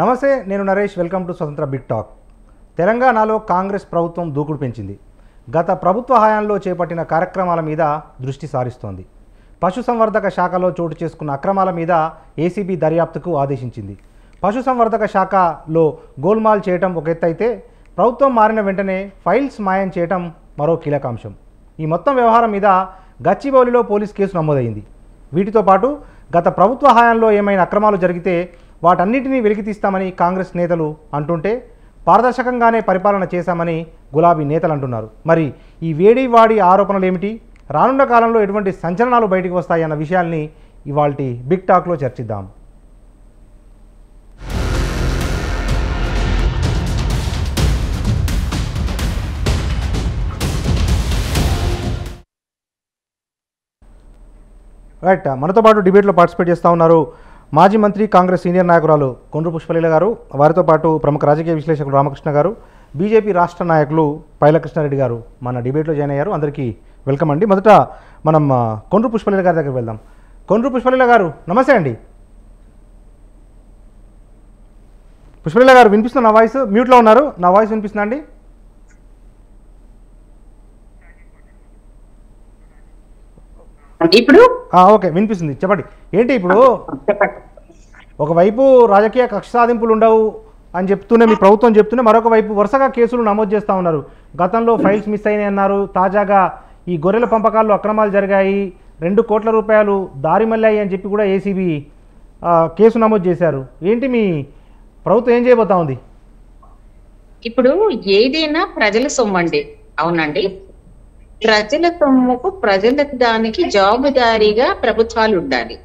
నమస్తే, నేను Naresh. Welcome to స్వతంత్ర బిగ్ టాక్. తెలంగాణలో కాంగ్రెస్ ప్రభుత్వం దూకుడు పెంచింది. గత ప్రభుత్వ హయాంలో చేపట్టిన కార్యక్రమాల మీద దృష్టి సారిస్తోంది. పశుసంవర్ధక శాఖలో చోటు చేసుకున్న అక్రమాల మీద ఏసీబీ దర్యాప్తుకు ఆదేశించింది. పశుసంవర్ధక శాఖలో గోల్మాల్ చేయటం ఒక ఎత్తు అయితే, ప్రభుత్వం మారిన వెంటనే ఫైల్స్ మాయం చేయటం మరో కీలకాంశం. ఈ మొత్తం వ్యవహారం మీద గచ్చిబౌలిలో పోలీస్ కేసు నమోదైంది. వీటితో పాటు గత ప్రభుత్వ హయాంలో ఏమైనా అక్రమాలు జరిగితే వాటన్నిటినీ వెలికితీస్తామని కాంగ్రెస్ నేతలు అంటుంటే, పారదర్శకంగానే పరిపాలన చేశామని గులాబీ నేతలు అంటున్నారు. మరి ఈ వేడివాడి ఆరోపణలు ఏమిటి, రానున్న కాలంలో ఎటువంటి సంచలనాలు బయటకు వస్తాయన్న విషయాల్ని ఇవాల్టి బిగ్ టాక్లో చర్చిద్దాం. రైట్, మనతో పాటు డిబేట్లో పార్టిసిపేట్ చేస్తూ ఉన్నారు మాజీ మంత్రి, కాంగ్రెస్ సీనియర్ నాయకురాలు కొండ్రు పుష్పలీల గారు, వారితో పాటు ప్రముఖ రాజకీయ విశ్లేషకులు రామకృష్ణ గారు, బీజేపీ రాష్ట్ర నాయకులు పైల కృష్ణారెడ్డి గారు మన డిబేట్లో జాయిన్ అయ్యారు. అందరికీ వెల్కమ్ అండి. మొదట మనం కొండ్రు పుష్పలీల గారి దగ్గరికి వెళ్దాం. కొండ్రు పుష్పలీల గారు, నమస్తే అండి. పుష్పలీల గారు, వినిపిస్తున్న నా వాయిస్? మ్యూట్లో ఉన్నారు, నా వాయిస్ వినిపిస్తుందా అండి? ఇప్పుడు ఓకే, వినిపిస్తుంది. చెప్పండి. ఏంటి ఇప్పుడు ఒకవైపు రాజకీయ కక్ష సాధింపులు ఉండవు అని చెప్తూనే మీ ప్రభుత్వం చెప్తూనే, మరొక వైపు వరుసగా కేసులు నమోదు చేస్తూ ఉన్నారు. గతంలో ఫైల్స్ మిస్ అయినాయి అన్నారు. తాజాగా ఈ గొర్రెల పంపకాల్లో అక్రమాలు జరిగాయి, 2 కోట్ల రూపాయలు దారి మళ్ళాయి అని చెప్పి కూడా ఏసీబీ కేసు నమోదు చేశారు. ఏంటి మీ ప్రభుత్వం ఏం చేయబోతా ఉంది? ఇప్పుడు ఏదైనా ప్రజల సొమ్మండి. అవునండి, ప్రజల సొమ్ముకు ప్రజల దానికి జవాబుదారీగా ప్రభుత్వాలు ఉండాలి.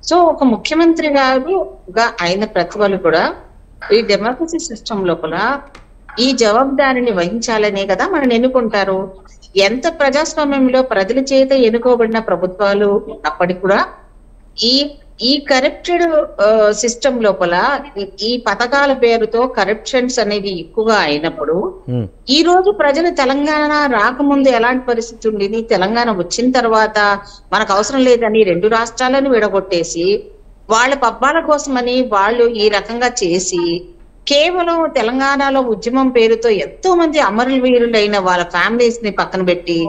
సో ఒక ముఖ్యమంత్రి గారుగా అయిన ప్రతి వాళ్ళు కూడా ఈ డెమోక్రసీ సిస్టమ్ లోపల ఈ జవాబుదారిని వహించాలనే కదా మనం ఎన్నుకుంటారు. ఎంత ప్రజాస్వామ్యంలో ప్రజల చేత ఎన్నుకోబడిన ప్రభుత్వాలు ఉన్నప్పటికీ కూడా ఈ కరప్టెడ్ సిస్టమ్ లోపల ఈ పథకాల పేరుతో కరప్షన్స్ అనేవి ఎక్కువగా అయినప్పుడు, ఈ రోజు ప్రజలు తెలంగాణ రాకముందు ఎలాంటి పరిస్థితి ఉండేది, తెలంగాణ వచ్చిన తర్వాత మనకు అవసరం లేదని 2 రాష్ట్రాలను విడగొట్టేసి వాళ్ళ పబ్బాల కోసమని వాళ్ళు ఈ రకంగా చేసి, కేవలం తెలంగాణలో ఉద్యమం పేరుతో ఎంతో మంది అమరవీరులైన వాళ్ళ ఫ్యామిలీస్ ని పక్కన పెట్టి,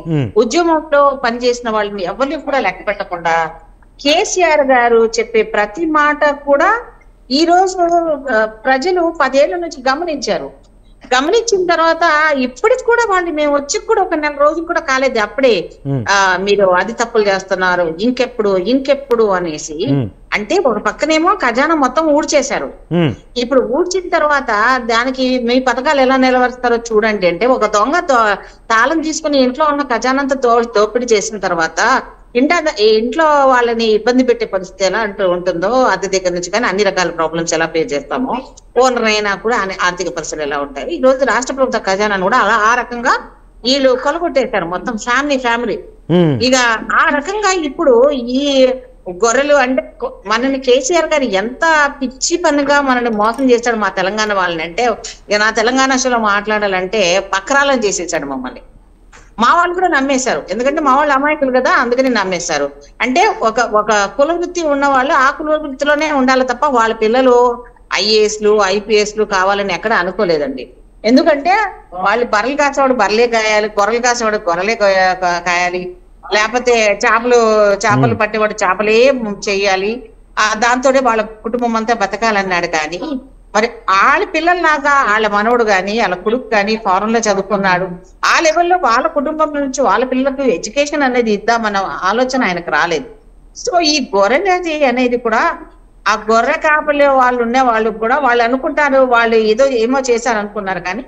ఉద్యమంలో పనిచేసిన వాళ్ళని ఎవరిని కూడా లెక్క పెట్టకుండా కేసీఆర్ గారు చెప్పే ప్రతి మాట కూడా ఈ రోజు ప్రజలు 10 ఏళ్ల నుంచి గమనించారు. గమనించిన తర్వాత ఇప్పటికి కూడా వాళ్ళు మేము వచ్చి కూడా ఒక 4 రోజులు కూడా కాలేదు, అప్పుడే మీరు అది తప్పులు చేస్తున్నారు, ఇంకెప్పుడు అనేసి. అంటే ఒక పక్కనేమో ఖజానా మొత్తం ఊడ్చేశారు. ఇప్పుడు ఊడ్చిన తర్వాత దానికి మీ పథకాలు ఎలా నిలవరుస్తారో చూడండి అంటే, ఒక దొంగ తాళం తీసుకుని ఇంట్లో ఉన్న ఖజానాంతా దోపిడీ చేసిన తర్వాత ఇంట్లో వాళ్ళని ఇబ్బంది పెట్టే పరిస్థితి ఎలా ఉంటుందో, అద్దె దగ్గర నుంచి కానీ అన్ని రకాల ప్రాబ్లమ్స్ ఎలా పే చేస్తామో, ఓనర్ అయినా కూడా ఆర్థిక పరిస్థితులు ఎలా ఉంటాయి. ఈ రోజు రాష్ట్ర ప్రభుత్వ ఖజానాను కూడా ఆ రకంగా వీళ్ళు కొలగొట్టేశారు, మొత్తం ఫ్యామిలీ. ఇక ఆ రకంగా ఇప్పుడు ఈ గొర్రెలు అంటే మనని కేసీఆర్ గారు ఎంత పిచ్చి పనిగా మనల్ని మోసం చేశాడు మా తెలంగాణ వాళ్ళని అంటే, ఇక నా తెలంగాణ అసలు మాట్లాడాలంటే పక్రాలను చేసేసాడు మమ్మల్ని. మా వాళ్ళు కూడా నమ్మేశారు, ఎందుకంటే మా వాళ్ళు అమాయకులు కదా, అందుకని నమ్మేశారు. అంటే ఒక కుల వృత్తి ఉన్న వాళ్ళు ఆ కుల వృత్తిలోనే ఉండాలి తప్ప వాళ్ళ పిల్లలు ఐఏఎస్లు ఐపీఎస్లు కావాలని ఎక్కడ అనుకోలేదండి. ఎందుకంటే వాళ్ళు బర్రెలు కాసేవాడు బర్రెలే కాయాలి, గొర్రెలు కాసేవాడు గొర్రెలే కాయాలి, లేకపోతే చేపలు పట్టేవాడు చేపలే చెయ్యాలి, దాంతోనే వాళ్ళ కుటుంబం అంతా బతకాలన్నాడు. కానీ మరి వాళ్ళ పిల్లలు వాళ్ళ మనవడు కానీ వాళ్ళ కొడుకు కానీ ఫారెన్ లో చదువుకున్నాడు, ఆ లెవెల్లో వాళ్ళ కుటుంబం నుంచి వాళ్ళ పిల్లలకు ఎడ్యుకేషన్ అనేది ఇద్దామన్న ఆలోచన ఆయనకు రాలేదు. సో ఈ గొర్రె అనేది కూడా ఆ గొర్రె కాపలే వాళ్ళు ఉండే వాళ్ళు కూడా వాళ్ళు అనుకుంటారు వాళ్ళు ఏమో చేశారు అనుకున్నారు. కానీ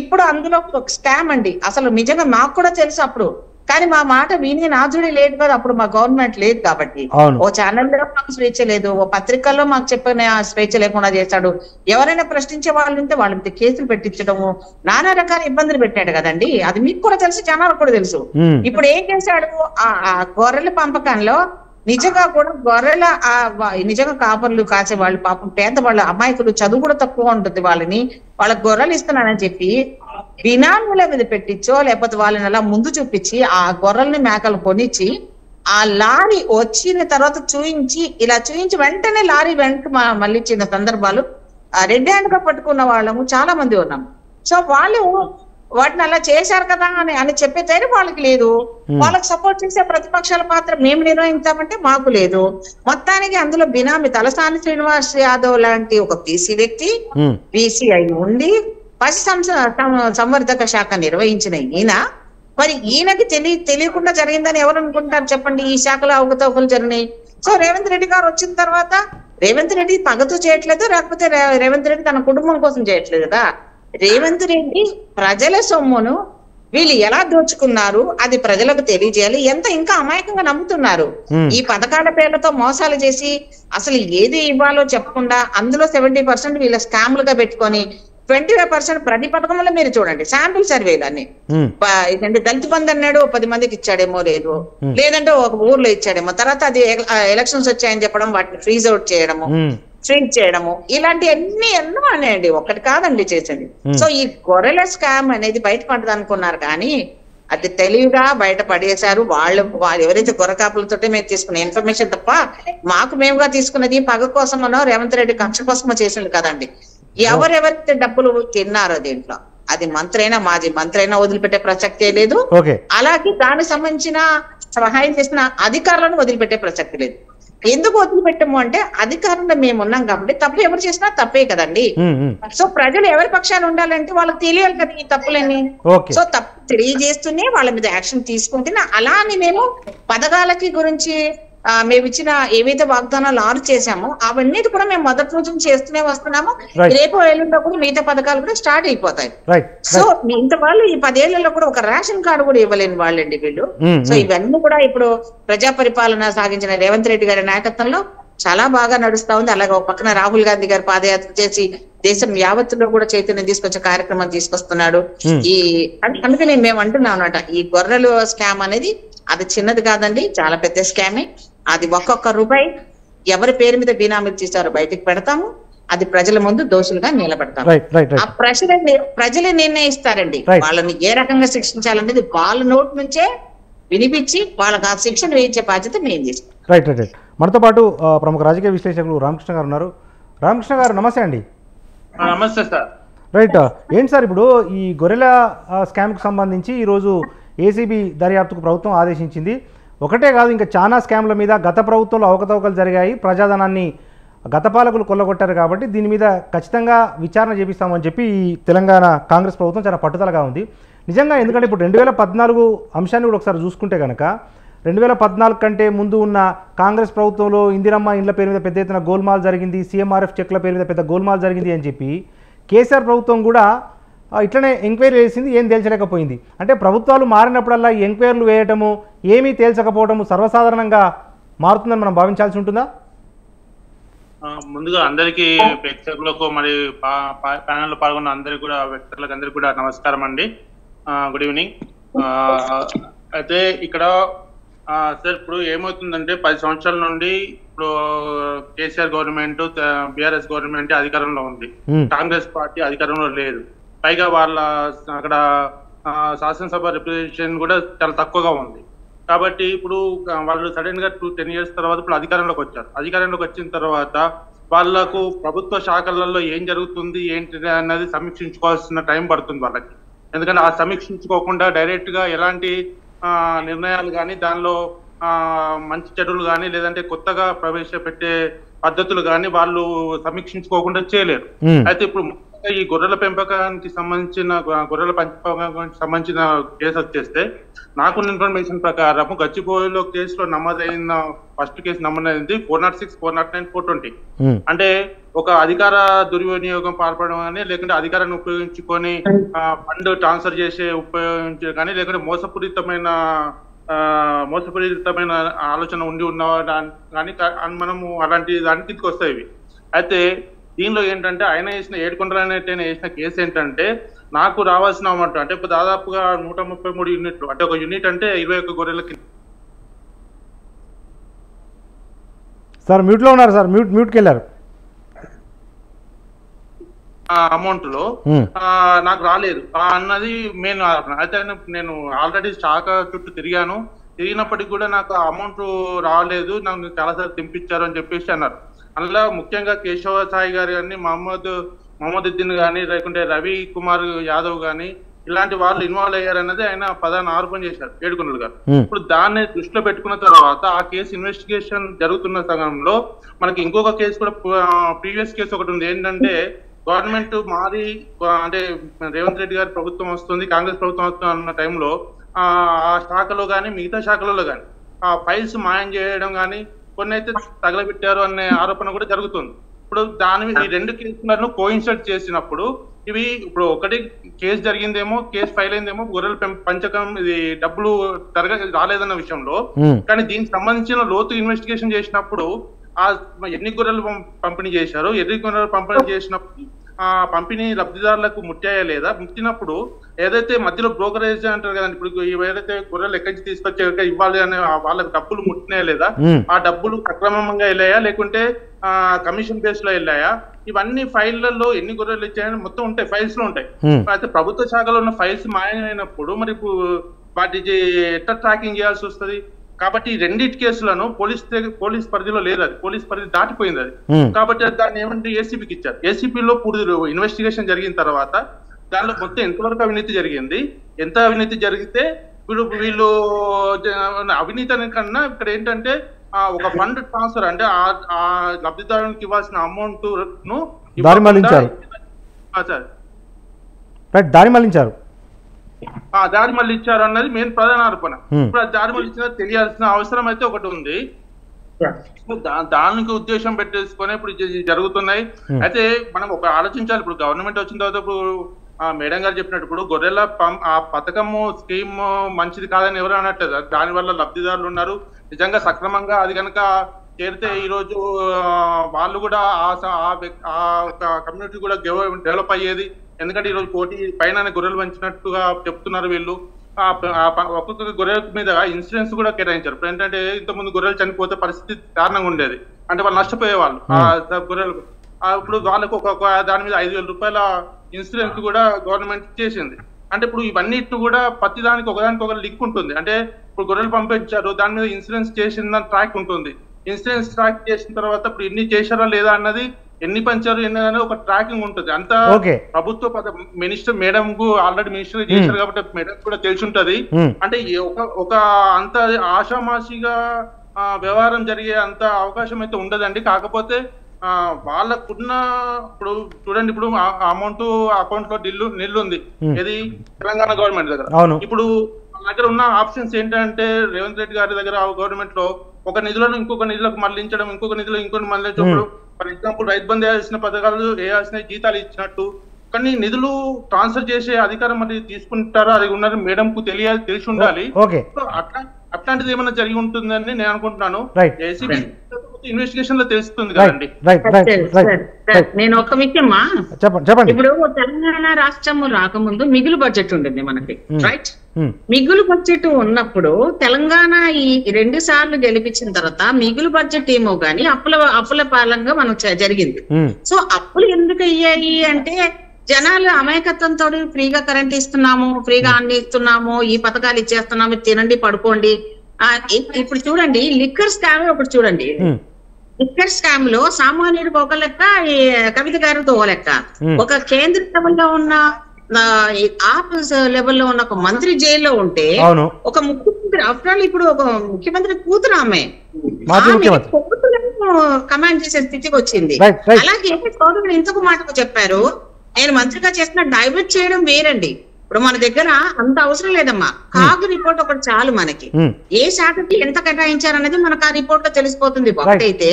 ఇప్పుడు అందులో ఒక స్కామ్ అండి. అసలు నిజంగా మాకు కూడా తెలుసు అప్పుడు, కానీ మా మాట వినే నాజుడే లేదు కదా, అప్పుడు మా గవర్నమెంట్ లేదు కాబట్టి. ఓ ఛానల్లో మాకు స్వేచ్ఛ లేదు, ఓ పత్రికల్లో మాకు చెప్పిన స్వేచ్ఛ లేకుండా చేశాడు. ఎవరైనా ప్రశ్నించే వాళ్ళు ఉంటే వాళ్ళ మీద కేసులు పెట్టించడము, నానా రకాల ఇబ్బందులు పెట్టాడు కదండి. అది మీకు కూడా తెలుసు, జనాలకు కూడా తెలుసు. ఇప్పుడు ఏం చేశాడు, ఆ గొర్రెల పంపకంలో నిజంగా కూడా గొర్రెల నిజంగా కాపర్లు కాసే వాళ్ళు పాపం పేదవాళ్ళు అమాయకులు, చదువు కూడా తక్కువ ఉంటుంది వాళ్ళకి గొర్రెలు ఇస్తున్నానని చెప్పి బినామీల మీద పెట్టించో లేకపోతే వాళ్ళని అలా ముందు చూపించి ఆ గొర్రెల్ని మేకలు కొనిచ్చి ఆ లారీ వచ్చిన తర్వాత చూయించి ఇలా చూయించి వెంటనే లారీ వెనక్కి మళ్ళీ ఇచ్చిన సందర్భాలు రెడ్ హ్యాండ్ గా పట్టుకున్న వాళ్ళము చాలా మంది ఉన్నాం. సో వాళ్ళు వాటిని అలా చేశారు కదా అని చెప్పే ధైర్యం వాళ్ళకి లేదు. వాళ్ళకి సపోర్ట్ చేసే ప్రతిపక్షాల పాత్ర మేము నిర్వహించామంటే మాకు లేదు. మొత్తానికి అందులో బినామీ తలసాని శ్రీనివాస్ యాదవ్ లాంటి ఒక బీసీ వ్యక్తి, బీసీ అయి ఉండి పశు సంవర్ధక శాఖ నిర్వహించిన ఈయన, మరి ఈయనకి తెలియకుండా జరిగిందని ఎవరు అనుకుంటారు చెప్పండి? ఈ శాఖలో అవకతవకలు జరిగినాయి. సో రేవంత్ రెడ్డి గారు వచ్చిన తర్వాత రేవంత్ రెడ్డి పగతో చేయట్లేదు, లేకపోతే రేవంత్ రెడ్డి తన కుటుంబం కోసం చేయట్లేదు కదా. రేవంత్ రెడ్డి ప్రజల సొమ్మును వీళ్ళు ఎలా దోచుకున్నారు అది ప్రజలకు తెలియజేయాలి. ఎంత ఇంకా అమాయకంగా నమ్ముతున్నారు. ఈ పథకాల పేర్లతో మోసాలు చేసి అసలు ఏది ఇవ్వాలో చెప్పకుండా అందులో 70% వీళ్ళ స్కామ్లుగా పెట్టుకొని 25% ప్రతి పథకంలో మీరు చూడండి శాంపుల్ సర్వేలు అన్ని. ఇదంటే దళిత బంధు అన్నాడు 10 మందికి ఇచ్చాడేమో, లేదు లేదంటే ఒక ఊర్లో ఇచ్చాడేమో, తర్వాత అది ఎలక్షన్స్ వచ్చాయని చెప్పడం వాటిని ఫ్రీజ్ అవుట్ చేయడము, ఫ్రీజ్ చేయడము, ఇలాంటివన్నీ ఎన్నో అనేయండి, ఒక్కటి కాదండి చేసింది. సో ఈ గొర్రెల స్కామ్ అనేది బయటపడదనుకున్నారు కానీ అది తెలివిగా బయట పడేశారు. వాళ్ళు ఎవరైతే గొర్రెకాపులతోటే మేము తీసుకున్న ఇన్ఫర్మేషన్ తప్ప మాకు మేముగా తీసుకున్నది పగ కోసమనో రేవంత్ రెడ్డి కక్ష కోసమో చేసింది కదండి. ఎవరెవరైతే డబ్బులు తిన్నారో దీంట్లో అది మంత్రి అయినా మాజీ మంత్రి అయినా వదిలిపెట్టే ప్రసక్తే లేదు. అలాగే దానికి సంబంధించిన సహాయం చేసిన అధికారులను వదిలిపెట్టే ప్రసక్తి లేదు. ఎందుకు వదిలిపెట్టము అంటే అధికారంలో మేము ఉన్నాం కాబట్టి తప్పు ఎవరు చేసినా తప్పే కదండి. సో ప్రజలు ఎవరి పక్షాలు ఉండాలంటే వాళ్ళకి తెలియాలి కదా ఈ తప్పులని. సో తప్పు తెలియజేస్తూనే వాళ్ళ మీద యాక్షన్ తీసుకుంటేనే, అలా అని మేము పథకాలకి గురించి మేము ఇచ్చిన ఏవైతే వాగ్దానాలు 6 చేశామో అవన్నీ కూడా మేము మొదటి రోజు చేస్తూనే వస్తున్నాము. రేపు ఏళ్ళలో కూడా మిగతా పథకాలు కూడా స్టార్ట్ అయిపోతాయి. సో ఇంత వాళ్ళు ఈ 10 ఏళ్లలో కూడా ఒక రేషన్ కార్డు కూడా ఇవ్వలేని వాళ్ళండి వీళ్ళు. సో ఇవన్నీ కూడా ఇప్పుడు ప్రజా పరిపాలన సాగించిన రేవంత్ రెడ్డి గారి నాయకత్వంలో చాలా బాగా నడుస్తా ఉంది. అలాగే ఒక పక్కన రాహుల్ గాంధీ గారు పాదయాత్ర చేసి దేశం యావత్తులో కూడా చైతన్యం తీసుకొచ్చే కార్యక్రమం తీసుకొస్తున్నాడు. అందుకని మేము అంటున్నాం అన్నమాట, ఈ గొర్రెలు స్కామ్ అనేది అది చిన్నది కాదండి, చాలా పెద్ద స్కామే. అది ఒక్కొక్క రూపాయి ఎవరి పేరు మీద బీనామీలు తీసారో బయటకు పెడతాము, అది ప్రజల ముందు దోషులుగా నిలబెడతాము. ఆ ప్రజలే నిర్ణయిస్తారండి వాళ్ళని ఏ రకంగా శిక్షించాలనేది. వాళ్ళ నోటి నుంచే వినిపించి వాళ్ళకి ఆ శిక్షణ వేయించే బాధ్యత మేము చేస్తాం. రైట్ రైట్ రైట్ మనతో పాటు ప్రముఖ రాజకీయ విశ్లేషకులు రామకృష్ణ గారు ఉన్నారు. రామకృష్ణ గారు నమస్తే అండి. నమస్తే సార్. రైట్, ఏంటి సార్ ఇప్పుడు ఈ గొర్రెల స్కామ్కి సంబంధించి ఈరోజు ఏసీబీ దర్యాప్తుకు ప్రభుత్వం ఆదేశించింది. ఒకటే కాదు, ఇంకా చాలా స్కామ్ల మీద గత ప్రభుత్వంలో అవకతవకలు జరిగాయి, ప్రజాధనాన్ని గత పాలకులు కొల్లగొట్టారు కాబట్టి దీని మీద ఖచ్చితంగా విచారణ చేపిస్తామని చెప్పి ఈ తెలంగాణ కాంగ్రెస్ ప్రభుత్వం చాలా పట్టుదలగా ఉంది నిజంగా. ఎందుకంటే ఇప్పుడు 2014 అంశాన్ని కూడా ఒకసారి చూసుకుంటే కనుక 2014 కంటే ముందు ఉన్న కాంగ్రెస్ ప్రభుత్వంలో ఇందిరమ్మ ఇండ్ల పేరు మీద పెద్ద ఎత్తున గోల్మాల్ జరిగింది, సీఎంఆర్ఎఫ్ చెక్ల పేరు మీద పెద్ద గోల్మాల్ జరిగింది అని చెప్పి కేసీఆర్ ప్రభుత్వం కూడా ఇట్లనే ఎంక్వైరీ వేసింది, ఏం తేల్చలేకపోయింది. అంటే ప్రభుత్వాలు మారినప్పుడల్లా ఈ ఎంక్వైరీలు వేయటము, ఏమీ తేల్చకపోవటము సర్వసాధారణంగా మారుతుందని మనం భావించాల్సి ఉంటుందా? ముందుగా అందరికీ ప్రేక్షకులకు మరి ప్యానెల్లో పాల్గొన్న అందరికీ కూడా వ్యక్తులకు అందరికీ కూడా నమస్కారం అండి. Good evening. అయితే ఇక్కడ సార్ ఇప్పుడు ఏమవుతుందంటే 10 సంవత్సరాల నుండి ఇప్పుడు కేసీఆర్ గవర్నమెంట్, బీఆర్ఎస్ గవర్నమెంట్ అధికారంలో ఉంది, కాంగ్రెస్ పార్టీ అధికారంలో లేదు. పైగా వాళ్ళ అక్కడ శాసనసభ రిప్రజెంటేషన్ కూడా చాలా తక్కువగా ఉంది. కాబట్టి ఇప్పుడు వాళ్ళు సడన్ గా 10 years తర్వాత ఇప్పుడు అధికారంలోకి వచ్చారు. అధికారంలోకి వచ్చిన తర్వాత వాళ్లకు ప్రభుత్వ శాఖలలో ఏం జరుగుతుంది ఏంటి అన్నది సమీక్షించుకోవాల్సిన టైం పడుతుంది వాళ్ళకి. ఎందుకంటే ఆ సమీక్షించుకోకుండా డైరెక్ట్ గా ఎలాంటి నిర్ణయాలు కానీ, దానిలో మంచి చెడులు కానీ, లేదంటే కొత్తగా ప్రవేశపెట్టే పద్ధతులు కానీ వాళ్ళు సమీక్షించుకోకుండా చేయలేరు. అయితే ఇప్పుడు ఈ గొర్రెల పెంపకానికి సంబంధించిన కేసు వచ్చేస్తే నాకున్న ఇన్ఫర్మేషన్ ప్రకారం గచ్చిబౌలిలో కేసులో నమోదైన ఫస్ట్ కేసు నమోదైంది 406, 409, 420. అంటే ఒక అధికార దుర్వినియోగం పాల్పడడం కానీ, లేకుంటే అధికారాన్ని ఉపయోగించుకొని ఫండ్ ట్రాన్స్ఫర్ ఉపయోగించడం కానీ, లేకుంటే మోసపూరితమైన ఆలోచన ఉండి ఉన్న కానీ మనము అలాంటి దానికి తీసుకొస్తాయి. అయితే దీనిలో ఏంటంటే ఆయన వేసిన ఏడుకొండలైన వేసిన కేసు ఏంటంటే నాకు రావాల్సిన అమౌంట్ అంటే ఇప్పుడు దాదాపుగా 133 యూనిట్లు, అంటే ఒక యూనిట్ అంటే 21 గొర్రెలకి. సార్ మ్యూట్లో ఉన్నారు సార్, మ్యూట్కి వెళ్ళారు. అమౌంట్ లో నాకు రాలేదు అన్నది మెయిన్. అయితే నేను ఆల్రెడీ శాఖ చుట్టూ తిరిగినప్పటికీ కూడా నాకు అమౌంట్ రాలేదు, నాకు చాలాసార్లు తెంపించారు అని చెప్పేసి అన్నారు. అందులో ముఖ్యంగా కేశవ సాయి గారు కానీ మహమ్మదుద్దీన్ కానీ లేకుంటే రవి కుమార్ యాదవ్ కానీ ఇలాంటి వాళ్ళు ఇన్వాల్వ్ అయ్యారన్నది ఆయన ప్రధాన ఆరోపణ చేశారు ఏడుకొండలు గారు. ఇప్పుడు దాన్ని దృష్టిలో పెట్టుకున్న తర్వాత ఆ కేసు ఇన్వెస్టిగేషన్ జరుగుతున్న సమయంలో మనకి ఇంకొక కేసు కూడా ప్రీవియస్ కేసు ఒకటి ఉంది. ఏంటంటే గవర్నమెంట్ మారి అంటే రేవంత్ రెడ్డి గారి ప్రభుత్వం వస్తుంది, కాంగ్రెస్ ప్రభుత్వం వస్తుంది అన్న టైంలో ఆ శాఖలో కానీ మిగతా శాఖలలో కానీ ఆ ఫైల్స్ మాయం చేయడం కానీ కొన్ని అయితే తగలబెట్టారు అనే ఆరోపణ కూడా జరుగుతుంది. ఇప్పుడు దాని ఈ 2 కేసులను కోయిన్సైడ్ చేసినప్పుడు ఇవి ఇప్పుడు ఒకటి కేసు జరిగిందేమో, కేసు ఫైల్ అయిందేమో గొర్రెల పంచకం ఇది డబ్బులు రాలేదన్న విషయంలో, కానీ దీనికి సంబంధించిన లోతు ఇన్వెస్టిగేషన్ చేసినప్పుడు ఆ ఎన్ని గొర్రెలు పంపిణీ చేశారు, ఎన్ని గొర్రెలు పంపిణీ చేసినప్పుడు ఆ పంపిణీ లబ్ధిదారులకు ముట్టాయా లేదా, ముట్టినప్పుడు ఏదైతే మధ్యలో బ్రోకరేజ్ అంటారు కదండి, ఇప్పుడు ఏదైతే గొర్రెలు ఎక్కడి నుంచి తీసుకొచ్చే ఇవ్వాలి అనే వాళ్ళకి డబ్బులు ముట్టినాయా లేదా, ఆ డబ్బులు సక్రమంగా వెళ్ళాయా లేకుంటే కమిషన్ బేస్ లో వెళ్ళాయా, ఇవన్నీ ఫైళ్లలో ఎన్ని గొర్రెలు ఇచ్చాయని మొత్తం ఉంటాయి, ఫైల్స్ లో ఉంటాయి. అయితే ప్రభుత్వ శాఖలో ఉన్న ఫైల్స్ మాయమైనప్పుడు మరి వాటికి ఎట్లా ట్రాకింగ్ చేయాల్సి వస్తుంది? కాబట్టి ఈ 2 కేసులను పోలీస్ పరిధిలో లేదు, అది పోలీస్ పరిధి దాటిపోయింది అది. కాబట్టి దాన్ని ఏమంటే ఏసీబీకి ఇచ్చారు. ఏసీబీలో పూర్తి ఇన్వెస్టిగేషన్ జరిగిన తర్వాత దానిలో మొత్తం ఎంతవరకు అవినీతి జరిగింది, ఎంత అవినీతి జరిగితే వీళ్ళు అవినీతి అనే కన్నా ఇక్కడ ఏంటంటే ఒక ఫండ్ ట్రాన్స్ఫర్ అంటే ఆ లబ్ధిదారునికి ఇవ్వాల్సిన అమౌంట్ ను దారి మళ్లించారు. దారి మళ్ళీ ఇచ్చారు అన్నది మెయిన్ ప్రధాన ఆరోపణ. ఇప్పుడు దారి మళ్ళీ ఇచ్చిన తెలియాల్సిన అవసరం అయితే ఒకటి ఉంది. దానికి ఉద్దేశం పెట్టేసుకొని ఇప్పుడు జరుగుతున్నాయి. అయితే మనం ఒక ఆలోచించాలి. ఇప్పుడు గవర్నమెంట్ వచ్చిన తర్వాత ఇప్పుడు మేడం గారు చెప్పినట్టు ఇప్పుడు గొర్రెల ఆ పథకము స్కీమ్ మంచిది కాదని ఎవరు అనట్లేదు. దాని వల్ల లబ్ధిదారులు ఉన్నారు, నిజంగా సక్రమంగా అది కనుక చేరితే ఈ రోజు వాళ్ళు కూడా ఆ కమ్యూనిటీ కూడా డెవలప్ అయ్యేది. ఎందుకంటే ఈ రోజు కోటి పైన గొర్రెలు పెంచినట్టుగా చెప్తున్నారు వీళ్ళు. ఒక్కొక్క గొర్రెల మీద ఇన్సూరెన్స్ కూడా కేటాయించారు. ఇప్పుడు ఏంటంటే ఇంతకుముందు గొర్రెలు చనిపోతే పరిస్థితి కారణంగా ఉండేది, అంటే వాళ్ళు నష్టపోయేవాళ్ళు ఆ గొర్రెలు. ఇప్పుడు వాళ్ళకు దాని మీద 5,000 రూపాయల ఇన్సూరెన్స్ కూడా గవర్నమెంట్ చేసింది. అంటే ఇప్పుడు ఇవన్నీ కూడా ప్రతి దానికి ఒకదానికి ఒక లింక్ ఉంటుంది. అంటే ఇప్పుడు గొర్రెలు పంపించారు, దాని మీద ఇన్సూరెన్స్ చేసిన ట్రాక్ ఉంటుంది. ఇన్సూరెన్స్ ట్రాక్ చేసిన తర్వాత ఇప్పుడు ఎన్ని చేశారా లేదా అన్నది, ఎన్ని పంచారు అనేది ఒక ట్రాకింగ్ ఉంటుంది. అంతా ప్రభుత్వ మినిస్టర్ మేడం కు ఆల్రెడీ మినిస్టర్ చేశారు కాబట్టి మేడం కూడా తెలిసి ఉంటది. అంటే ఒక అంత ఆషామాషిగా వ్యవహారం జరిగే అంత అవకాశం అయితే ఉండదండి. కాకపోతే వాళ్ళకున్న ఇప్పుడు చూడండి, ఇప్పుడు అమౌంట్ అకౌంట్ లో నిల్లు ఉంది ఇది తెలంగాణ గవర్నమెంట్ దగ్గర. ఇప్పుడు దగ్గర ఉన్న ఆప్షన్స్ ఏంటంటే రేవంత్ రెడ్డి గారి దగ్గర గవర్నమెంట్ లో ఒక నిధులను ఇంకొక నిధులకు మళ్లించడం, ఇంకొక నిధులు ఇంకొక మళ్లించడం. ఫర్ ఎగ్జాంపుల్ రైతు బంధు వేయాల్సిన పథకాలు వేయాల్సిన జీతాలు ఇచ్చినట్టు, కానీ నిధులు ట్రాన్స్ఫర్ చేసే అధికారం మరి తీసుకుంటారా అది ఉన్నది మేడం కు తెలిసి ఉండాలి. అట్లాంటిది ఏమైనా జరిగి ఉంటుందని నేను అనుకుంటున్నాను. ఏసీబీ ఇన్వెస్టిగేషన్ లో తెలుస్తుంది కదండి. నేను ఒక విషయమా చెప్పండి. ఇప్పుడు తెలంగాణ రాష్ట్రం రాకముందు మిగులు బడ్జెట్ ఉండింది మనకి, రైట్? మిగులు బడ్జెట్ ఉన్నప్పుడు తెలంగాణ ఈ 2 సార్లు గెలిపించిన తర్వాత మిగులు బడ్జెట్ ఏమో గానీ అప్పుల పాలంగా మనం జరిగింది. సో అప్పులు ఎందుకు అయ్యాయి అంటే జనాలు అమాయకత్వంతో ఫ్రీగా కరెంట్ ఇస్తున్నాము, ఫ్రీగా అన్ని ఇస్తున్నాము, ఈ పథకాలు ఇచ్చేస్తున్నాము, తినండి పడుకోండి. ఇప్పుడు చూడండి లిక్కర్ స్కామ్ ఒకటి చూడండి. లిక్కర్ స్కామ్ లో సామాన్యుడికి ఒక లెక్క, ఈ కవిత గారితో ఒక లెక్క. ఒక కేంద్ర లెవెల్లో ఉన్న ఆఫీస్ లెవెల్లో ఉన్న ఒక మంత్రి జైల్లో ఉంటే ఒక ముఖ్యమంత్రి ఆఫ్టర్ ఆల్ ఇప్పుడు ఒక ముఖ్యమంత్రి కూతురు ఆమె కమాండ్ చేసే స్థితికి వచ్చింది. అలాగే సోదరుడు ఇంతకు మాటకు చెప్పారు, నేను మంత్రిగా చేసిన డైవర్ట్ చేయడం వేరండి. ఇప్పుడు మన దగ్గర అంత అవసరం లేదమ్మా, కాగు రిపోర్ట్ ఒకటి చాలు మనకి. ఏ శాఖకి ఎంత కేటాయించారనేది మనకు ఆ రిపోర్ట్ లో తెలిసిపోతుంది ఒకటైతే.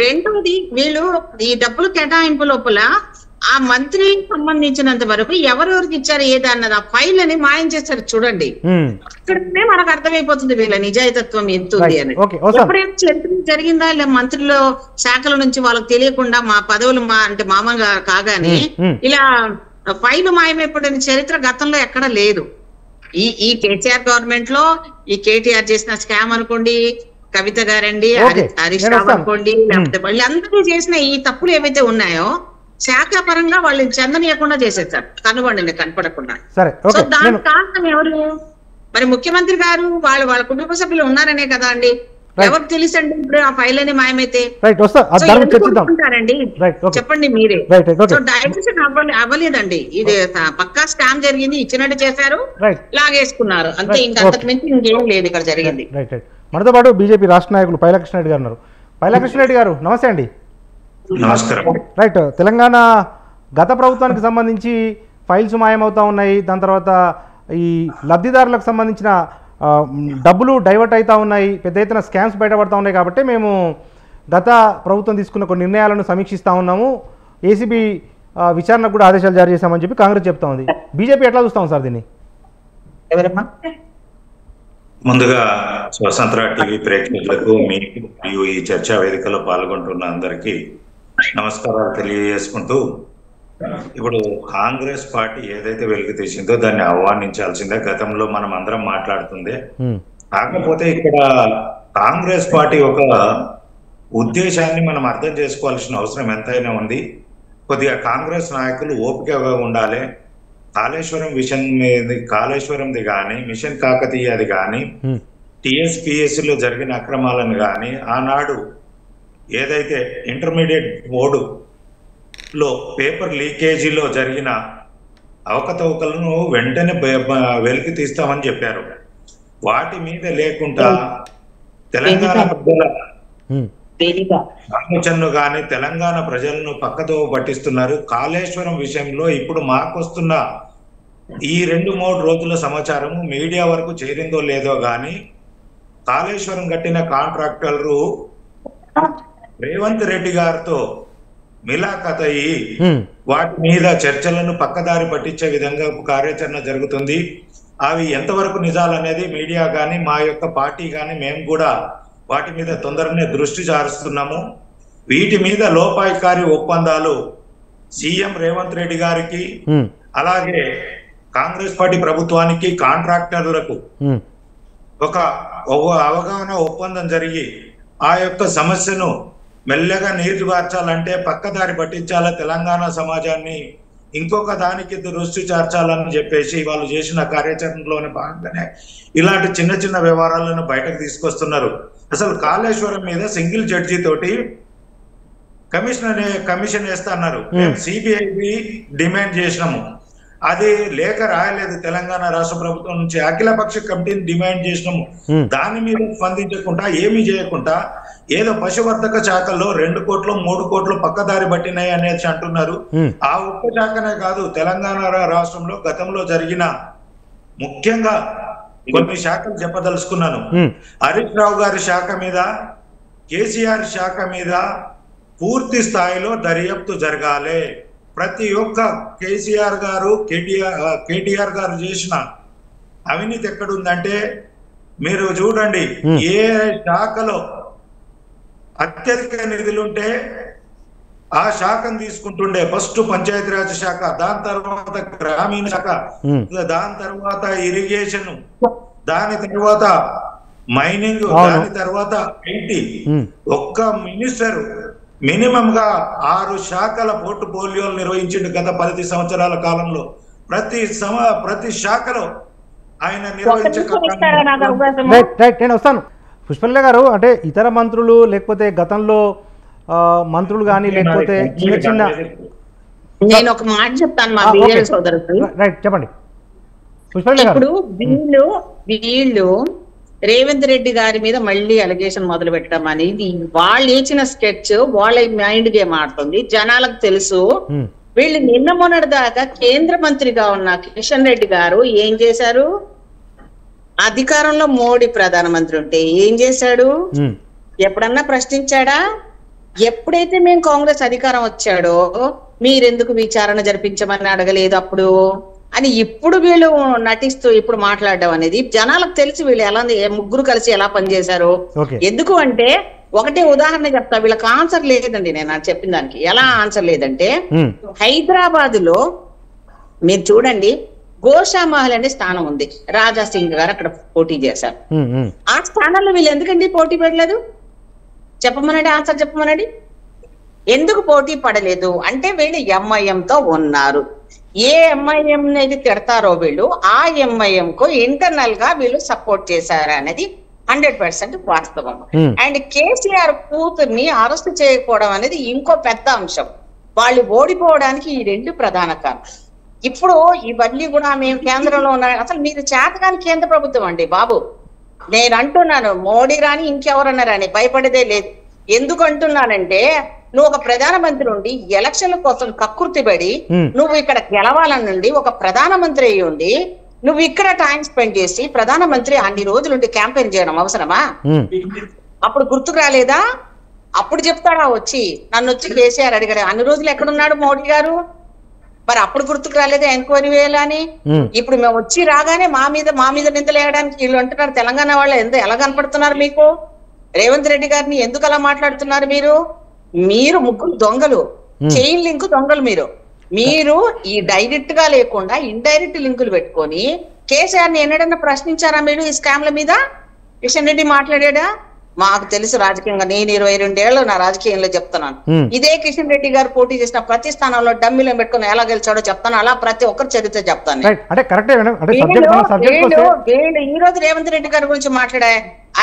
రెండోది వీళ్ళు ఈ డబ్బులు కేటాయింపు లోపల ఆ మంత్రి సంబంధించినంత వరకు ఎవరెవరికి ఇచ్చారు ఏదన్నది ఆ ఫైల్ అని మాయం చేస్తారు చూడండి. అక్కడనే మనకు అర్థమైపోతుంది వీళ్ళ నిజాయితత్వం ఎంతుంది అని. ఎప్పుడైనా చరిత్ర జరిగిందా ఇలా మంత్రుల శాఖల నుంచి వాళ్ళకి తెలియకుండా మా పదవులు అంటే మామూలుగా కాగానే ఇలా ఫైల్ మాయమైపోయిన చరిత్ర గతంలో ఎక్కడ లేదు. ఈ కేసీఆర్ గవర్నమెంట్ లో ఈ కేటీఆర్ చేసిన స్కామ్ అనుకోండి, కవిత గారండి, హరీష్ రావు అనుకోండి, లేకపోతే వాళ్ళందరూ చేసిన ఈ తప్పులు ఏవైతే ఉన్నాయో శాఖ పరంగా వాళ్ళని చెందనీయకుండా చేసేస్తారు, కనపడకుండా. సో దానికి కారణం ఎవరు? మరి ముఖ్యమంత్రి గారు వాళ్ళ కుటుంబ సభ్యులు ఉన్నారనే కదా అండి. ఎవరికి తెలుసండి ఇప్పుడు ఆ ఫైల్ అని మాయమైతే? రైట్ వస్తా సో దాని ఎందుకు చర్చిద్దాం. ఊరుకుంటారండి? రైట్ ఓకే చెప్పండి మీరే. Right right so okay diversion అవ్వలేదండి, ఇది పక్కా స్కామ్ జరిగింది, ఇచ్చినట్టు చేశారు, రైట్ లాగేసుకున్నారు అంతే, Right. ఇంకా అంతకు మించి ఇంకేం లేదు ఇక్కడ జరిగింది. రైట్ రైట్ మనతో పాటు బీజేపీ రాష్ట్ర నాయకులు పైలా కృష్ణారెడ్డి గారు ఉన్నారు. పైలా కృష్ణారెడ్డి గారు నమస్తే అండి. నమస్కారం. రైట్ తెలంగాణ గత ప్రభుత్వానికి సంబంధించి ఫైల్స్ మాయమవుతా ఉన్నాయి, దాని తర్వాత ఈ లబ్ధిదారులకు సంబంధించిన డబ్బులు డైవర్ట్ అవుతూ ఉన్నాయి, పెద్ద ఎత్తున స్కామ్స్ బయటపడతా ఉన్నాయి. కాబట్టి మేము గత ప్రభుత్వం తీసుకున్న కొన్ని నిర్ణయాలను సమీక్షిస్తూ ఉన్నాము, ఏసీబీ విచారణకు కూడా ఆదేశాలు జారీ చేశామని చెప్పి కాంగ్రెస్ చెప్తా ఉంది. బీజేపీ ఎట్లా చూస్తాం సార్ దీన్ని? ఎవరమ్మా? ముందుగా స్వతంత్ర టీవీ ప్రేక్షకులకు మీకు మరియు ఈ చర్చా వేదికలో పాల్గొంటున్న అందరికీ నమస్కారాలు తెలియజేసుకుంటూ, ఇప్పుడు కాంగ్రెస్ పార్టీ ఏదైతే వెలుగు తీసిందో దాన్ని ఆహ్వానించాల్సిందే. గతంలో మనం అందరం మాట్లాడుతుందే. కాకపోతే ఇక్కడ కాంగ్రెస్ పార్టీ ఒక ఉద్దేశాన్ని మనం అర్థం చేసుకోవాల్సిన అవసరం ఎంతైనా ఉంది. కొద్దిగా కాంగ్రెస్ నాయకులు ఓపికగా ఉండాలి. కాళేశ్వరం విషయం మీద, కాళేశ్వరంది కానీ, మిషన్ కాకతీయది కానీ, టిఎస్పిఎస్ లో జరిగిన అక్రమాలను కానీ, ఆనాడు ఏదైతే ఇంటర్మీడియట్ బోర్డులో పేపర్ లీకేజీలో జరిగిన అవకతవకలను వెంటనే వెలికి తీస్తామని చెప్పారు. వాటి మీద లేకుండా తెలంగాణ ప్రజల ఆలోచనలు కానీ తెలంగాణ ప్రజలను పక్కతో పట్టిస్తున్నారు. కాళేశ్వరం విషయంలో ఇప్పుడు మాకొస్తున్న ఈ 2-3 రోజుల సమాచారము మీడియా వరకు చేరిందో లేదో కానీ, కాళేశ్వరం కట్టిన కాంట్రాక్టర్లు రేవంత్ రెడ్డి గారితో మిలాఖత్ అయ్యి వాటి మీద చర్చలను పక్కదారి పట్టించే విధంగా కార్యాచరణ జరుగుతుంది. అవి ఎంతవరకు నిజాలనేది మీడియా కానీ, మా యొక్క పార్టీ కానీ, మేము కూడా వాటి మీద తొందరనే దృష్టి సారిస్తున్నాము. వీటి మీద లోపాయికారి ఒప్పందాలు సీఎం రేవంత్ రెడ్డి గారికి, అలాగే కాంగ్రెస్ పార్టీ ప్రభుత్వానికి, కాంట్రాక్టర్లకు ఒక అవగాహన ఒప్పందం జరిగి ఆ యొక్క సమస్యను మెల్లగా నీరుగార్చాలంటే, పక్కదారి పట్టించాల, తెలంగాణ సమాజాన్ని ఇంకొక దానికి దృష్టి చేర్చాలని చెప్పేసి వాళ్ళు చేసిన కార్యాచరణలోని భాగంగానే ఇలాంటి చిన్న చిన్న వ్యవహారాలను బయటకు తీసుకొస్తున్నారు. అసలు కాళేశ్వరం మీద సింగిల్ జడ్జి తోటి కమిషన్ వేస్తా అన్నారు. సిబిఐకి డిమాండ్ చేసినాము, అది లేఖ రాయలేదు తెలంగాణ రాష్ట్ర ప్రభుత్వం నుంచి. అఖిలపక్ష కమిటీని డిమాండ్ చేసినాము, దాని మీద స్పందించకుండా, ఏమీ చేయకుండా ఏదో పశువర్ధక శాఖల్లో 2 కోట్లు 3 కోట్లు పక్కదారి పట్టినాయి అనేసి అంటున్నారు. ఆ ఒక్క శాఖనే కాదు, తెలంగాణ రాష్ట్రంలో గతంలో జరిగిన ముఖ్యంగా కొన్ని శాఖలు చెప్పదలుచుకున్నాను. హరీష్ రావు గారి శాఖ మీద, కేసీఆర్ శాఖ మీద పూర్తి స్థాయిలో దర్యాప్తు జరగాలి. ప్రతి ఒక్క కేసీఆర్ గారు, కేటీఆర్ గారు చేసిన అవినీతి ఎక్కడుందంటే మీరు చూడండి. ఏ శాఖలో అత్యధిక నిధులుంటే ఆ శాఖను తీసుకుంటుండే. ఫస్ట్ పంచాయతీరాజ్ శాఖ, దాని తర్వాత గ్రామీణ శాఖ, దాని తర్వాత ఇరిగేషన్, దాని తర్వాత మైనింగ్, దాని తర్వాత ఐటీ. ఒక్క మినిస్టర్ మినిమం గా 6 శాఖల పోర్ట్ఫోలియోలు నిర్వహించిండు గత 10 సంవత్సరాల కాలంలో. ప్రతి శాఖలో ఆయన నేను వస్తాను. పుష్పలత గారు, అంటే ఇతర మంత్రులు లేకపోతే గతంలో మంత్రులు కానీ లేకపోతే చిన్న చిన్న, నేను ఒక మాట చెప్తాను మా బీజేపీ సోదరులు. రైట్ చెప్పండి పుష్పలత గారు. ఇప్పుడు వీళ్ళు రేవంత్ రెడ్డి గారి మీద మళ్ళీ అలిగేషన్ మొదలు పెట్టడం అనేది వాళ్ళు ఇచ్చిన స్కెచ్ వాళ్ళ మైండ్ గేమ్ ఆడుతుంది. జనాలకు తెలుసు. వీళ్ళు నిన్న మొన్నటి దాకా కేంద్ర మంత్రిగా ఉన్న కిషన్ రెడ్డి గారు ఏం చేశారు? అధికారంలో మోడీ ప్రధానమంత్రి ఉంటే ఏం చేశాడు? ఎప్పుడన్నా ప్రశ్నించాడా? ఎప్పుడైతే మేము కాంగ్రెస్ అధికారం వచ్చాడో మీరెందుకు విచారణ జరిపించమని అడగలేదు అప్పుడు అని ఇప్పుడు వీళ్ళు నటిస్తూ ఇప్పుడు మాట్లాడడం అనేది జనాలకు తెలిసి వీళ్ళు ఎలా ముగ్గురు కలిసి ఎలా పనిచేశారు. ఎందుకు అంటే ఒకటే ఉదాహరణ చెప్తా, వీళ్ళకి ఆన్సర్ లేదండి. నేను చెప్పిన దానికి ఎలా ఆన్సర్ లేదంటే, హైదరాబాద్ లో మీరు చూడండి గోషామహల్ అనే స్థానం ఉంది. రాజా సింగ్ గారు అక్కడ పోటీ చేశారు. ఆ స్థానంలో వీళ్ళు ఎందుకండి పోటీ పడలేదు? చెప్పమనండి, ఆన్సర్ చెప్పమనండి. ఎందుకు పోటీ పడలేదు అంటే వీళ్ళు ఎంఐఎం తో ఉన్నారు. ఏ ఎంఐఎం అయితే తిడతారో వీళ్ళు ఆ ఎంఐఎం కు ఇంటర్నల్ గా వీళ్ళు సపోర్ట్ చేశారు అనేది 100% వాస్తవం. అండ్ కేసీఆర్ కూతుర్ని అరెస్ట్ చేయకపోవడం అనేది ఇంకో పెద్ద అంశం. వాళ్ళు ఓడిపోవడానికి ఈ రెండు ప్రధాన కారణం. ఇప్పుడు ఇవన్నీ కూడా మేము కేంద్రంలో ఉన్న అసలు మీరు చేతగాని కేంద్ర ప్రభుత్వం అండి బాబు. నేను అంటున్నాను మోడీ రాని ఇంకెవరన్నా రాని భయపడేదే లేదు. ఎందుకు అంటున్నానంటే నువ్వు ఒక ప్రధానమంత్రి ఉండి ఎలక్షన్ల కోసం కక్కుర్తిపడి నువ్వు ఇక్కడ గెలవాలనుండి ఒక ప్రధానమంత్రి అయ్యి ఉండి నువ్వు ఇక్కడ టైం స్పెండ్ చేసి ప్రధానమంత్రి అన్ని రోజులుండి క్యాంపెయిన్ చేయడం అవసరమా? అప్పుడు గుర్తుకు రాలేదా? అప్పుడు చెప్తాడా వచ్చి నన్ను వచ్చి కేసీఆర్ అడిగాడు అన్ని రోజులు ఎక్కడున్నాడు మోడీ గారు, మరి అప్పుడు గుర్తుకు రాలేదా ఎంక్వైరీ వేయాలని? ఇప్పుడు మేము వచ్చి రాగానే మా మీద నిందలు వేయడానికి వీళ్ళు అంటున్నారు తెలంగాణ వాళ్ళు ఎలా కనపడుతున్నారు మీకు? రేవంత్ రెడ్డి గారిని ఎందుకు అలా మాట్లాడుతున్నారు మీరు ముగ్గురు దొంగలు, చైన్ లింక్ దొంగలు. మీరు ఈ డైరెక్ట్ గా లేకుండా ఇండైరెక్ట్ లింకులు పెట్టుకొని కేసీఆర్ ని ఎన్నడన్నా ప్రశ్నించారా మీరు ఈ స్కామ్ల మీద? కిషన్ రెడ్డి మాట్లాడా? మాకు తెలుసు రాజకీయంగా, నేను 22 ఏళ్ళు నా రాజకీయంలో చెప్తున్నాను. ఇదే కిషన్ రెడ్డి గారు పోటీ చేసిన ప్రతి స్థానంలో డమ్మీలో పెట్టుకుని ఎలా గెలిచాడో చెప్తాను. అలా ప్రతి ఒక్కరు చరిత్ర చెప్తాను. ఈ రోజు రేవంత్ రెడ్డి గారి గురించి మాట్లాడే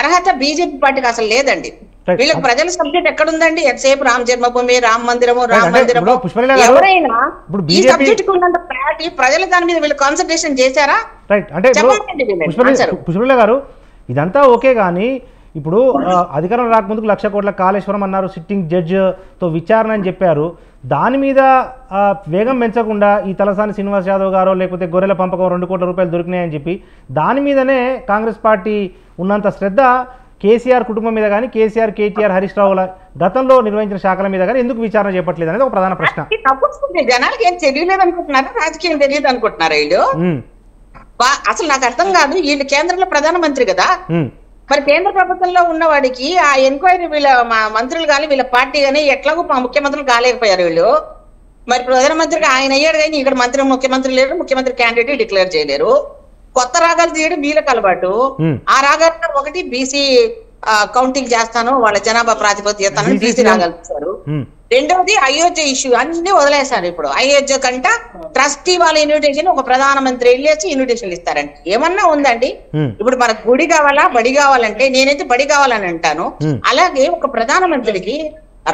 అర్హత బీజేపీ పార్టీకి అసలు లేదండి. వీళ్ళకి ప్రజల సబ్జెక్ట్ ఎక్కడుందండి? ఎంతసేపు రామ జన్మభూమి, రామ మందిరము ఎవరైనా ఈ సబ్జెక్ట్ ఉన్నంత ప్రయారిటీ ప్రజల దాని మీద వీళ్ళు కాన్సన్ట్రేషన్ చేశారా? పుష్పలే గారు ఇదంతా ఓకే కానీ ఇప్పుడు అధికారం రాకముందుకు 1,00,000 కోట్ల కాళేశ్వరం అన్నారు, సిట్టింగ్ జడ్జితో విచారణ అని చెప్పారు. దాని మీద వేగం పెంచకుండా ఈ తలసాని శ్రీనివాస్ యాదవ్ గారో లేకపోతే గొర్రెల పంపకం 2 కోట్ల రూపాయలు దొరికినాయని చెప్పి దాని మీదనే కాంగ్రెస్ పార్టీ ఉన్నంత శ్రద్ధ కేసీఆర్ కుటుంబం మీద కానీ కేసీఆర్, కేటీఆర్, హరీష్ రావుల గతంలో నిర్వహించిన శాఖల మీద కానీ ఎందుకు విచారణ చేపట్టలేదు అనేది ఒక ప్రధాన ప్రశ్న. జనాలకి ఏం తెలియలేదు అనుకుంటున్నారా? రాజకీయం తెలియదు అనుకుంటున్నారా వీళ్ళు? అసలు నాకు అర్థం కాదు. వీళ్ళు కేంద్రంలో ప్రధానమంత్రి కదా, మరి కేంద్ర ప్రభుత్వంలో ఉన్నవాడికి ఆ ఎంక్వైరీ వీళ్ళ మంత్రులు కానీ వీళ్ళ పార్టీ కానీ ఎట్లాగో ముఖ్యమంత్రులు కాలేకపోయారు వీళ్ళు. మరి ప్రధానమంత్రికి ఆయన అయ్యాడు కానీ ఇక్కడ ముఖ్యమంత్రి లేరు, ముఖ్యమంత్రి క్యాండిడేట్ డిక్లేర్ చేయలేరు. కొత్త రాగాలు తీయడం వీళ్ళకి అలవాటు. ఆ రాగాల్లో ఒకటి బీసీ కౌంటింగ్ చేస్తాను, వాళ్ళ జనాభా ప్రాతిపదికన బీసీ రాగాలు తీశారు. రెండవది అయోధ్య ఇష్యూ అన్ని వదిలేశారు. ఇప్పుడు అయోధ్య కంట ట్రస్టీ వాళ్ళ ఇన్విటేషన్ ఒక ప్రధానమంత్రి వెళ్ళేసి ఇన్విటేషన్లు ఇస్తారండి. ఏమన్నా ఉందండి? ఇప్పుడు మనకు గుడి కావాలా, బడి కావాలంటే నేనైతే బడి కావాలని అంటాను. అలాగే ఒక ప్రధానమంత్రికి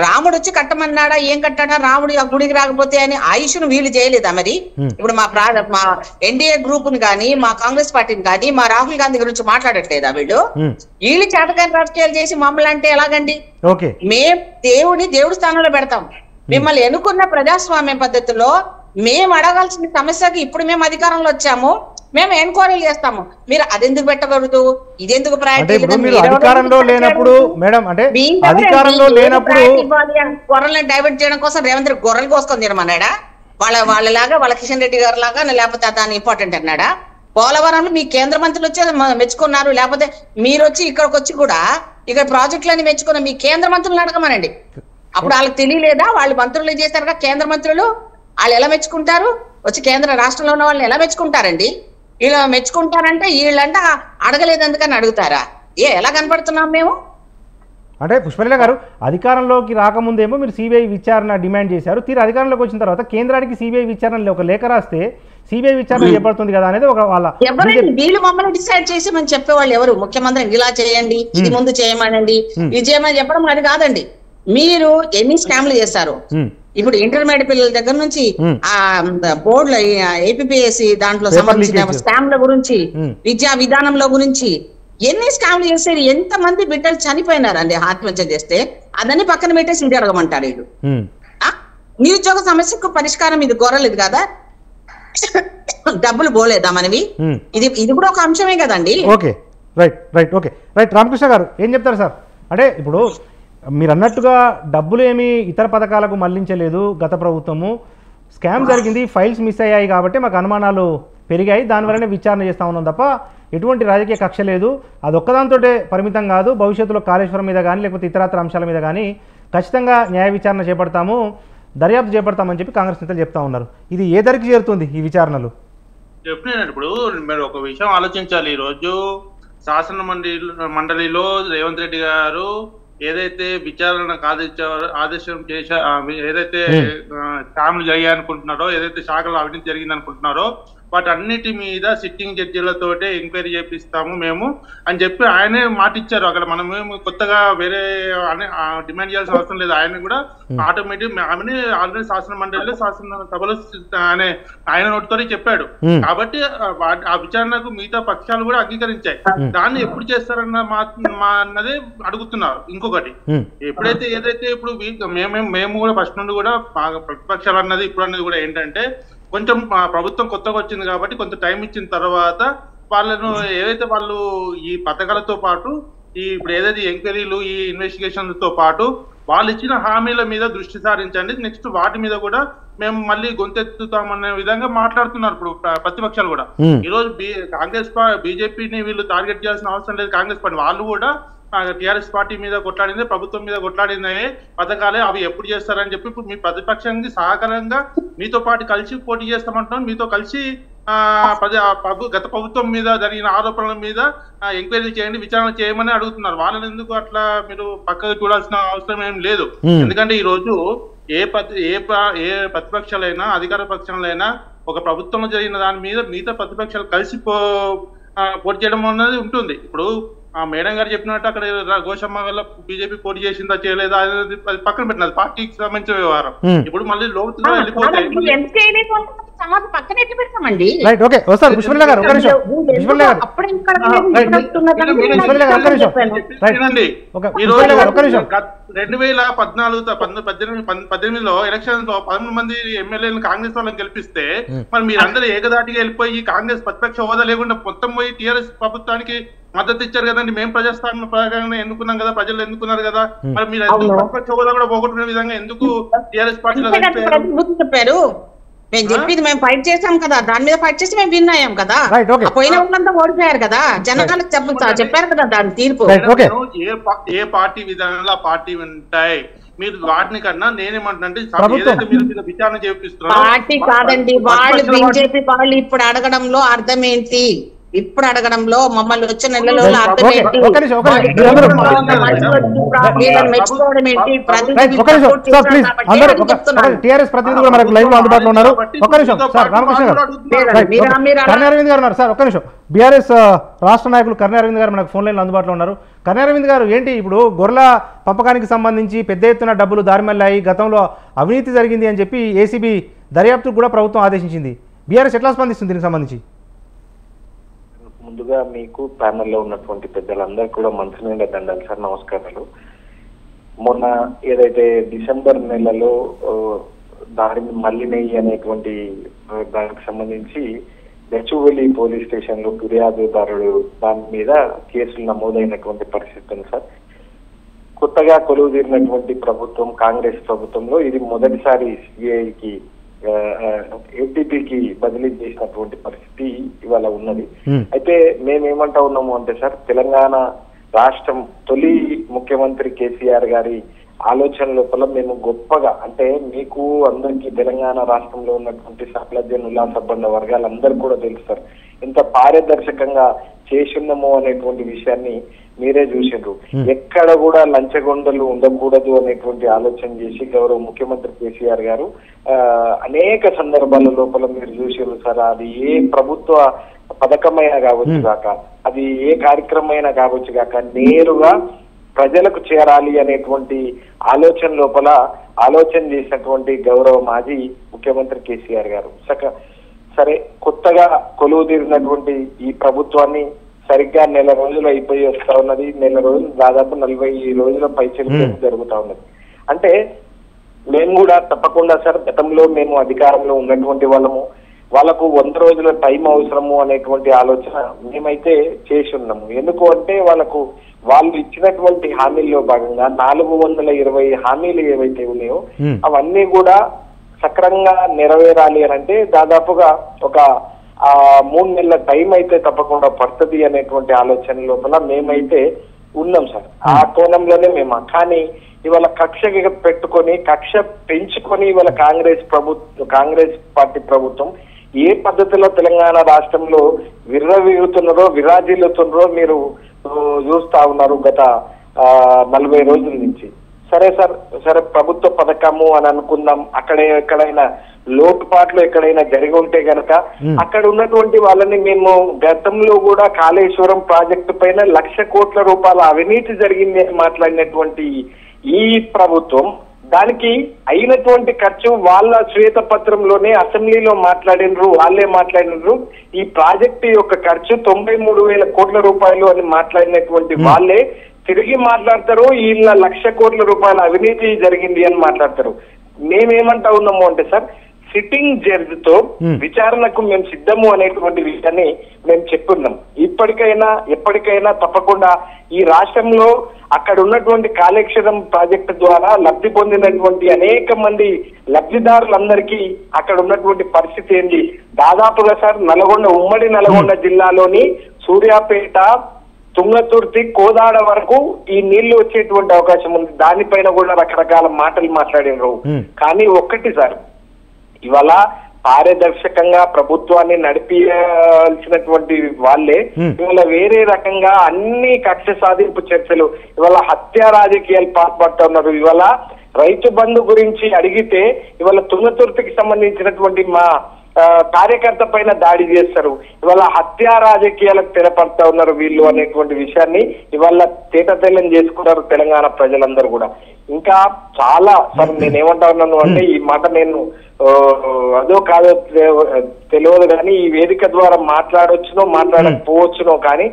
రాముడు వచ్చి కట్టమన్నాడా, ఏం కట్టాడా, రాముడు ఆ గుడికి రాకపోతే అని ఆయుష్ను వీళ్ళు చేయలేదా? మరి ఇప్పుడు మా ఎన్డీఏ గ్రూప్ ని కానీ మా కాంగ్రెస్ పార్టీని కానీ మా రాహుల్ గాంధీ గురించి మాట్లాడట్లేదా వీళ్ళు? వీళ్ళు చేతకాని రాజకీయాలు చేసి మమ్మల్ని అంటే ఎలాగండి? మేం దేవుడి స్థానంలో పెడతాం. మిమ్మల్ని ఎన్నుకున్న ప్రజాస్వామ్య పద్ధతిలో మేము అడగాల్సిన సమస్యకి ఇప్పుడు మేము అధికారంలో వచ్చాము, మేము ఎంక్వైరీలు చేస్తాము. మీరు అదెందుకు పెట్టకూడదు? ఇదెందుకు అధికారంలో లేనప్పుడు మేడం అంటే అధికారంలో లేనప్పుడు గొర్రెలను డైవర్ట్ చేయడం కోసం రేవంత్ రెడ్డి గొర్రెలు కోసుకొని తినమన్నాడా? వాళ్ళలాగా వాళ్ళ కిషన్ రెడ్డి గారు లాగా, లేకపోతే దాన్ని ఇంపార్టెంట్ అన్నాడా? పోలవరంలో మీ కేంద్ర మంత్రులు వచ్చి మెచ్చుకున్నారు, లేకపోతే మీరు వచ్చి ఇక్కడికి వచ్చి కూడా ఇక్కడ ప్రాజెక్టులని మెచ్చుకున్న మీ కేంద్ర మంత్రులను అడగమనండి. అప్పుడు వాళ్ళకి తెలియలేదా? వాళ్ళు మంత్రులు చేశారుగా కేంద్ర మంత్రులు, వాళ్ళు ఎలా మెచ్చుకుంటారు? వచ్చి కేంద్ర రాష్ట్రంలో ఉన్న వాళ్ళని ఎలా మెచ్చుకుంటారండి? వీళ్ళు మెచ్చుకుంటారంటే వీళ్ళంటే అడగలేదు అందుకని అడుగుతారా? ఎలా కనపడుతున్నాం మేము? అంటే పుష్పలీల గారు అధికారంలోకి రాకముందేమో మీరు సిబిఐ విచారణ డిమాండ్ చేశారు. తీరు అధికారంలోకి వచ్చిన తర్వాత కేంద్రానికి సిబిఐ విచారణ ఒక లేఖ రాస్తే సిబిఐ విచారణ చేపడుతుంది కదా అనేది ఒక వాళ్ళ వీళ్ళు మమ్మల్ని డిసైడ్ చేసి మనం చెప్పేవాళ్ళు ఎవరు? ముఖ్యమంత్రి ఇలా చేయండి, ఇది ముందు చేయమనండి, ఇది చేయమని చెప్పడం అది కాదండి. మీరు ఎన్ని స్కామ్లు చేశారు? ఇప్పుడు ఇంటర్మీడియట్ పిల్లల దగ్గర నుంచి ఆ బోర్డుల ఏపీఎస్సి దాంట్లో సంబంధించిన స్కామ్ల గురించి, విద్యా విధానంలో గురించి ఎన్ని స్కామ్లు చేశారు? ఎంత మంది బిడ్డలు చనిపోయినారండి ఆత్మహత్య చేస్తే? అదని పక్కన పెట్టేసి ఇది అడగమంటారు వీళ్ళు. నిరుద్యోగ సమస్యకు పరిష్కారం ఇది గొర్రెలేదు కదా, డబ్బులు పోలేదా మనవి? ఇది కూడా ఒక అంశమే కదండి. ఓకే రైట్ రామకృష్ణ గారు ఏం చెప్తారు సార్? అంటే ఇప్పుడు మీరు అన్నట్టుగా డబ్బులు ఏమి ఇతర పథకాలకు మళ్లించలేదు గత ప్రభుత్వము, స్కామ్ జరిగింది, ఫైల్స్ మిస్ అయ్యాయి కాబట్టి మాకు అనుమానాలు పెరిగాయి, దానివల్లనే విచారణ చేస్తా ఉన్నాం తప్ప ఎటువంటి రాజకీయ కక్ష లేదు, అది ఒక్కదాంతో పరిమితం కాదు, భవిష్యత్తులో కాళేశ్వరం మీద కానీ లేకపోతే ఇతరత్ర అంశాల మీద కానీ ఖచ్చితంగా న్యాయ విచారణ చేపడతాము, దర్యాప్తు చేపడతామని చెప్పి కాంగ్రెస్ నేతలు చెప్తా ఉన్నారు. ఇది ఏ ధరికి చేరుతుంది ఈ విచారణలు? చెప్పినాను. ఇప్పుడు మీరు ఒక విషయం ఆలోచించాలి. ఈరోజు శాసన మండలిలో రేవంత్ రెడ్డి గారు ఏదైతే విచారణకు ఆదేశం ఏదైతే స్కామ్లు జరిగాయనుకుంటున్నారో, ఏదైతే శాఖలో అవినీతి జరిగింది అనుకుంటున్నారో వాటన్నిటి మీద సిట్టింగ్ జడ్జిలతోటే ఎంక్వైరీ చేపిస్తాము మేము అని చెప్పి ఆయనే మాట ఇచ్చారు. అక్కడ మనమేమి కొత్తగా వేరే డిమాండ్ చేయాల్సిన అవసరం లేదు. ఆయన కూడా ఆటోమేటిక్ ఆమెని ఆల్రెడీ శాసన మండలిలో శాసన సభలో ఆయన నోటితో చెప్పాడు. కాబట్టి ఆ విచారణకు మిగతా పక్షాలు కూడా అంగీకరించాయి. దాన్ని ఎప్పుడు చేస్తారన్న అన్నదే అడుగుతున్నారు. ఇంకొకటి ఎప్పుడైతే ఏదైతే ఇప్పుడు మేము కూడా ఫస్ట్ నుండి కూడా ప్రతిపక్షాలు అన్నది ఇప్పుడు అన్నది కూడా ఏంటంటే కొంచెం ప్రభుత్వం కొత్తగా వచ్చింది కాబట్టి కొంత టైం ఇచ్చిన తర్వాత వాళ్ళను ఏదైతే వాళ్ళు ఈ పథకాలతో పాటు ఈ ఇప్పుడు ఏదైతే ఎంక్వైరీలు ఈ ఇన్వెస్టిగేషన్లతో పాటు వాళ్ళు ఇచ్చిన హామీల మీద దృష్టి సారించండి, నెక్స్ట్ వాటి మీద కూడా మేము మళ్ళీ గొంతెత్తుతామనే విధంగా మాట్లాడుతున్నారు ఇప్పుడు ప్రతిపక్షాలు కూడా. ఈ రోజు కాంగ్రెస్ బీజేపీని వీళ్ళు టార్గెట్ చేయాల్సిన అవసరం లేదు. కాంగ్రెస్ పార్టీ వాళ్ళు కూడా టీఆర్ఎస్ పార్టీ మీద కొట్లాడిందే, ప్రభుత్వం మీద కొట్లాడిందే పథకాలే, అవి ఎప్పుడు చేస్తారని చెప్పి ఇప్పుడు మీ ప్రతిపక్షానికి సహకారంగా మీతో పాటు కలిసి పోటీ చేస్తామంటున్నాం. మీతో కలిసి గత ప్రభుత్వం మీద జరిగిన ఆరోపణల మీద ఎంక్వైరీ చేయండి, విచారణ చేయమని అడుగుతున్నారు. వాళ్ళని ఎందుకు అట్లా మీరు పక్కకు చూడాల్సిన అవసరం ఏం లేదు. ఎందుకంటే ఈ రోజు ఏ ప్రతిపక్షాలైనా అధికార పక్షాలైనా ఒక ప్రభుత్వంలో జరిగిన దాని మీద మిగతా ప్రతిపక్షాలు కలిసి పోటీ చేయడం అనేది ఉంటుంది. ఇప్పుడు మేడం గారు చెప్పినట్టు అక్కడ గోషమ్మ వల్ల బీజేపీ పోటీ చేసిందా చేయలేదా అనేది పక్కన పెట్టినది పార్టీకి సంబంధించిన వ్యవహారం. ఇప్పుడు మళ్ళీ లోతుగా వెళ్ళిపోతే ఈ రోజు 2018లో ఎలక్షన్ లో 13 మంది ఎమ్మెల్యేలను కాంగ్రెస్ వాళ్ళని గెలిపిస్తే మరి మీరందరూ ఏకదాటిగా వెళ్ళిపోయి కాంగ్రెస్ ప్రతిపక్ష హోదా లేకుండా మొత్తం పోయి టీఆర్ఎస్ ప్రభుత్వానికి మద్దతు ఇచ్చారు కదండి. మేము ప్రజాస్వామ్య ప్రకారంగా ఎన్నుకున్నాం కదా, ప్రజలు ఎన్నుకున్నారు కదా, మరి మీరు ఎందుకు ప్రతిపక్ష హోదా కూడా పోగొట్టుకునే విధంగా ఎందుకు టీఆర్ఎస్ పార్టీలో చెప్పారు? మేము చెప్పింది మేము ఫైట్ చేసాం కదా, దాని మీద ఫైట్ చేసి మేము విన్ అయ్యాం కదా, పోయిన వాళ్ళంతా ఓడిపోయారు కదా, జనాలకు చెప్పారు కదా దాని తీర్పు. ఏ పార్టీ విధానంలో ఆ పార్టీ ఉంటాయి, మీరు వాటిని కన్నా నేనేమంటున్నాంటే మీరు విచారణ చేపిస్తున్నారు. పార్టీ కాదండి, వాళ్ళు బీజేపీ వాళ్ళు ఇప్పుడు అడగడంలో అర్థం ఏంటి? ఇప్పుడు అడగడంలో మమ్మల్ని వచ్చే నెలలో అర్థం ఏంటి? టీఆర్ఎస్ ప్రతినిధి కూడా మనకు లైవ్ లో అందుబాటులో ఉన్నారు. ఒక్క నిమిషం సార్, రామకృష్ణ గారు, కర్ణి అరవింద్ గారు ఉన్నారు సార్. ఒక్క నిమిషం, బీఆర్ఎస్ రాష్ట్ర నాయకులు కర్ణి అరవింద్ గారు మనకు ఫోన్ లైన్ అందుబాటులో ఉన్నారు. కర్ణి అరవింద్ గారు, ఏంటి ఇప్పుడు గొర్రెల పంపకానికి సంబంధించి పెద్ద ఎత్తున డబ్బులు దారిమల్లాయి, గతంలో అవినీతి జరిగింది అని చెప్పి ఏసీబీ దర్యాప్తుకు కూడా ప్రభుత్వం ఆదేశించింది. బీఆర్ఎస్ ఎట్లా స్పందిస్తుంది దీనికి సంబంధించి? ముందుగా మీకు ప్యానెల్లో ఉన్నటువంటి పెద్దలందరూ కూడా మనసు నిండా దండాలి సార్, నమస్కారాలు. మొన్న ఏదైతే డిసెంబర్ నెలలో దారి మల్లినయ్యి అనేటువంటి దానికి సంబంధించి గచ్చిబౌలి పోలీస్ స్టేషన్ లో ఫిర్యాదుదారుడు దాని మీద కేసులు నమోదైనటువంటి పరిస్థితి ఉంది సార్. కొత్తగా కొలువు తీరినటువంటి ప్రభుత్వం కాంగ్రెస్ ప్రభుత్వంలో ఇది మొదటిసారి సిబిఐకి ఏటీపీకి బదిలీ చేసినటువంటి పరిస్థితి ఇవాళ ఉన్నది. అయితే మేమేమంటా ఉన్నాము అంటే సార్, తెలంగాణ రాష్ట్రం తొలి ముఖ్యమంత్రి కేసీఆర్ గారి ఆలోచన లోపల మేము గొప్పగా, అంటే మీకు అందరికీ తెలంగాణ రాష్ట్రంలో ఉన్నటువంటి సకల జనుల సబ్బండ వర్గాలందరూ కూడా తెలుస్తారు ఎంత పారదర్శకంగా చేస్తున్నామో అనేటువంటి విషయాన్ని మీరే చూసిండ్రు. ఎక్కడ కూడా లంచగొండలు ఉండకూడదు అనేటువంటి ఆలోచన చేసి గౌరవ ముఖ్యమంత్రి కేసీఆర్ గారు అనేక సందర్భాల లోపల మీరు చూసిండ్రు సార్. అది ఏ ప్రభుత్వ పథకమైనా కావచ్చు కాక, అది ఏ కార్యక్రమం అయినా కావచ్చు కాక, నేరుగా ప్రజలకు చేరాలి అనేటువంటి ఆలోచన లోపల ఆలోచన చేసినటువంటి గౌరవ మాజీ ముఖ్యమంత్రి కేసీఆర్ గారు. సరే, కొత్తగా కొలువు తీరినటువంటి ఈ ప్రభుత్వాన్ని సరిగ్గా నెల రోజులు అయిపోయి వస్తా ఉన్నది. నెల రోజులు దాదాపు 40 రోజుల పైచలు జరుగుతా ఉన్నది. అంటే మేము కూడా తప్పకుండా సార్, గతంలో మేము అధికారంలో ఉన్నటువంటి వాళ్ళము, వాళ్ళకు 100 రోజుల టైం అవసరము అనేటువంటి ఆలోచన మేమైతే చేసి ఉన్నాము. ఎందుకు అంటే వాళ్ళు ఇచ్చినటువంటి హామీల్లో భాగంగా 420 హామీలు ఏవైతే ఉన్నాయో అవన్నీ కూడా సక్రమంగా నెరవేరాలి అని అంటే దాదాపుగా ఒక 3 నెలల టైం అయితే తప్పకుండా పడుతుంది అనేటువంటి ఆలోచన లోపల మేమైతే ఉన్నాం సార్. ఆ కోణంలోనే మేము, కానీ ఇవాళ కక్ష పెట్టుకొని కక్ష పెంచుకొని ఇవాళ కాంగ్రెస్ పార్టీ ప్రభుత్వం ఏ పద్ధతిలో తెలంగాణ రాష్ట్రంలో విర్రవీగుతున్నారో విరాజిల్లుతున్నారో మీరు చూస్తా ఉన్నారు గత 40 రోజుల నుంచి. సరే సార్, సరే ప్రభుత్వ పథకము అని అనుకుందాం, అక్కడ ఎక్కడైనా లోటుపాట్లు ఎక్కడైనా జరిగి ఉంటే గనక అక్కడ ఉన్నటువంటి వాళ్ళని మేము గతంలో కూడా కాళేశ్వరం ప్రాజెక్టు పైన 1,00,000 కోట్ల రూపాయల అవినీతి జరిగింది అని మాట్లాడినటువంటి ఈ ప్రభుత్వం దానికి అయినటువంటి ఖర్చు వాళ్ళ శ్వేతపత్రంలోనే అసెంబ్లీలో వాళ్ళే మాట్లాడినరు. ఈ ప్రాజెక్టు యొక్క ఖర్చు 93,000 కోట్ల రూపాయలు అని మాట్లాడినటువంటి వాళ్ళే తిరిగి మాట్లాడతారు వీళ్ళ 1,00,000 కోట్ల రూపాయల అవినీతి జరిగింది అని మాట్లాడతారు. మేమేమంటా ఉన్నాము అంటే సార్, సిట్టింగ్ జడ్జి తో విచారణకు మేము సిద్ధము అనేటువంటి విషయాన్ని మేము చెప్పున్నాం. ఎప్పటికైనా తప్పకుండా ఈ రాష్ట్రంలో అక్కడ ఉన్నటువంటి కాళేశ్వరం ప్రాజెక్టు ద్వారా లబ్ధి పొందినటువంటి అనేక మంది లబ్ధిదారులందరికీ అక్కడ ఉన్నటువంటి పరిస్థితి ఏంటి, దాదాపుగా సార్ ఉమ్మడి నల్గొండ జిల్లాలోని సూర్యాపేట, తుంగతుర్తి, కోదాడ వరకు ఈ నీళ్లు వచ్చేటువంటి అవకాశం ఉంది. దానిపైన కూడా రకరకాల మాటలు మాట్లాడినారు. కానీ ఒక్కటి సార్, ఇవాళ పారదర్శకంగా ప్రభుత్వాన్ని నడిపించాల్సినటువంటి వాళ్ళే ఇవాళ వేరే రకంగా అన్ని కక్ష సాధింపు చర్చలు, ఇవాళ హత్య రాజకీయాలు పాల్పడుతూ ఉన్నారు. ఇవాళ రైతు బంధు గురించి అడిగితే ఇవాళ తుంగతుర్తికి సంబంధించినటువంటి మా కార్యకర్త పైన దాడి చేస్తారు. ఇవాళ హత్యా రాజకీయాలకు తెరపడతా ఉన్నారు వీళ్ళు అనేటువంటి విషయాన్ని ఇవాళ తేటతెల్లం చేసుకున్నారు తెలంగాణ ప్రజలందరూ కూడా. ఇంకా చాలా సార్ నేనేమంటా ఉన్నాను అంటే, ఈ మాట నేను అదో కాదో తెలియదు కానీ ఈ వేదిక ద్వారా మాట్లాడొచ్చునో మాట్లాడకపోవచ్చునో కానీ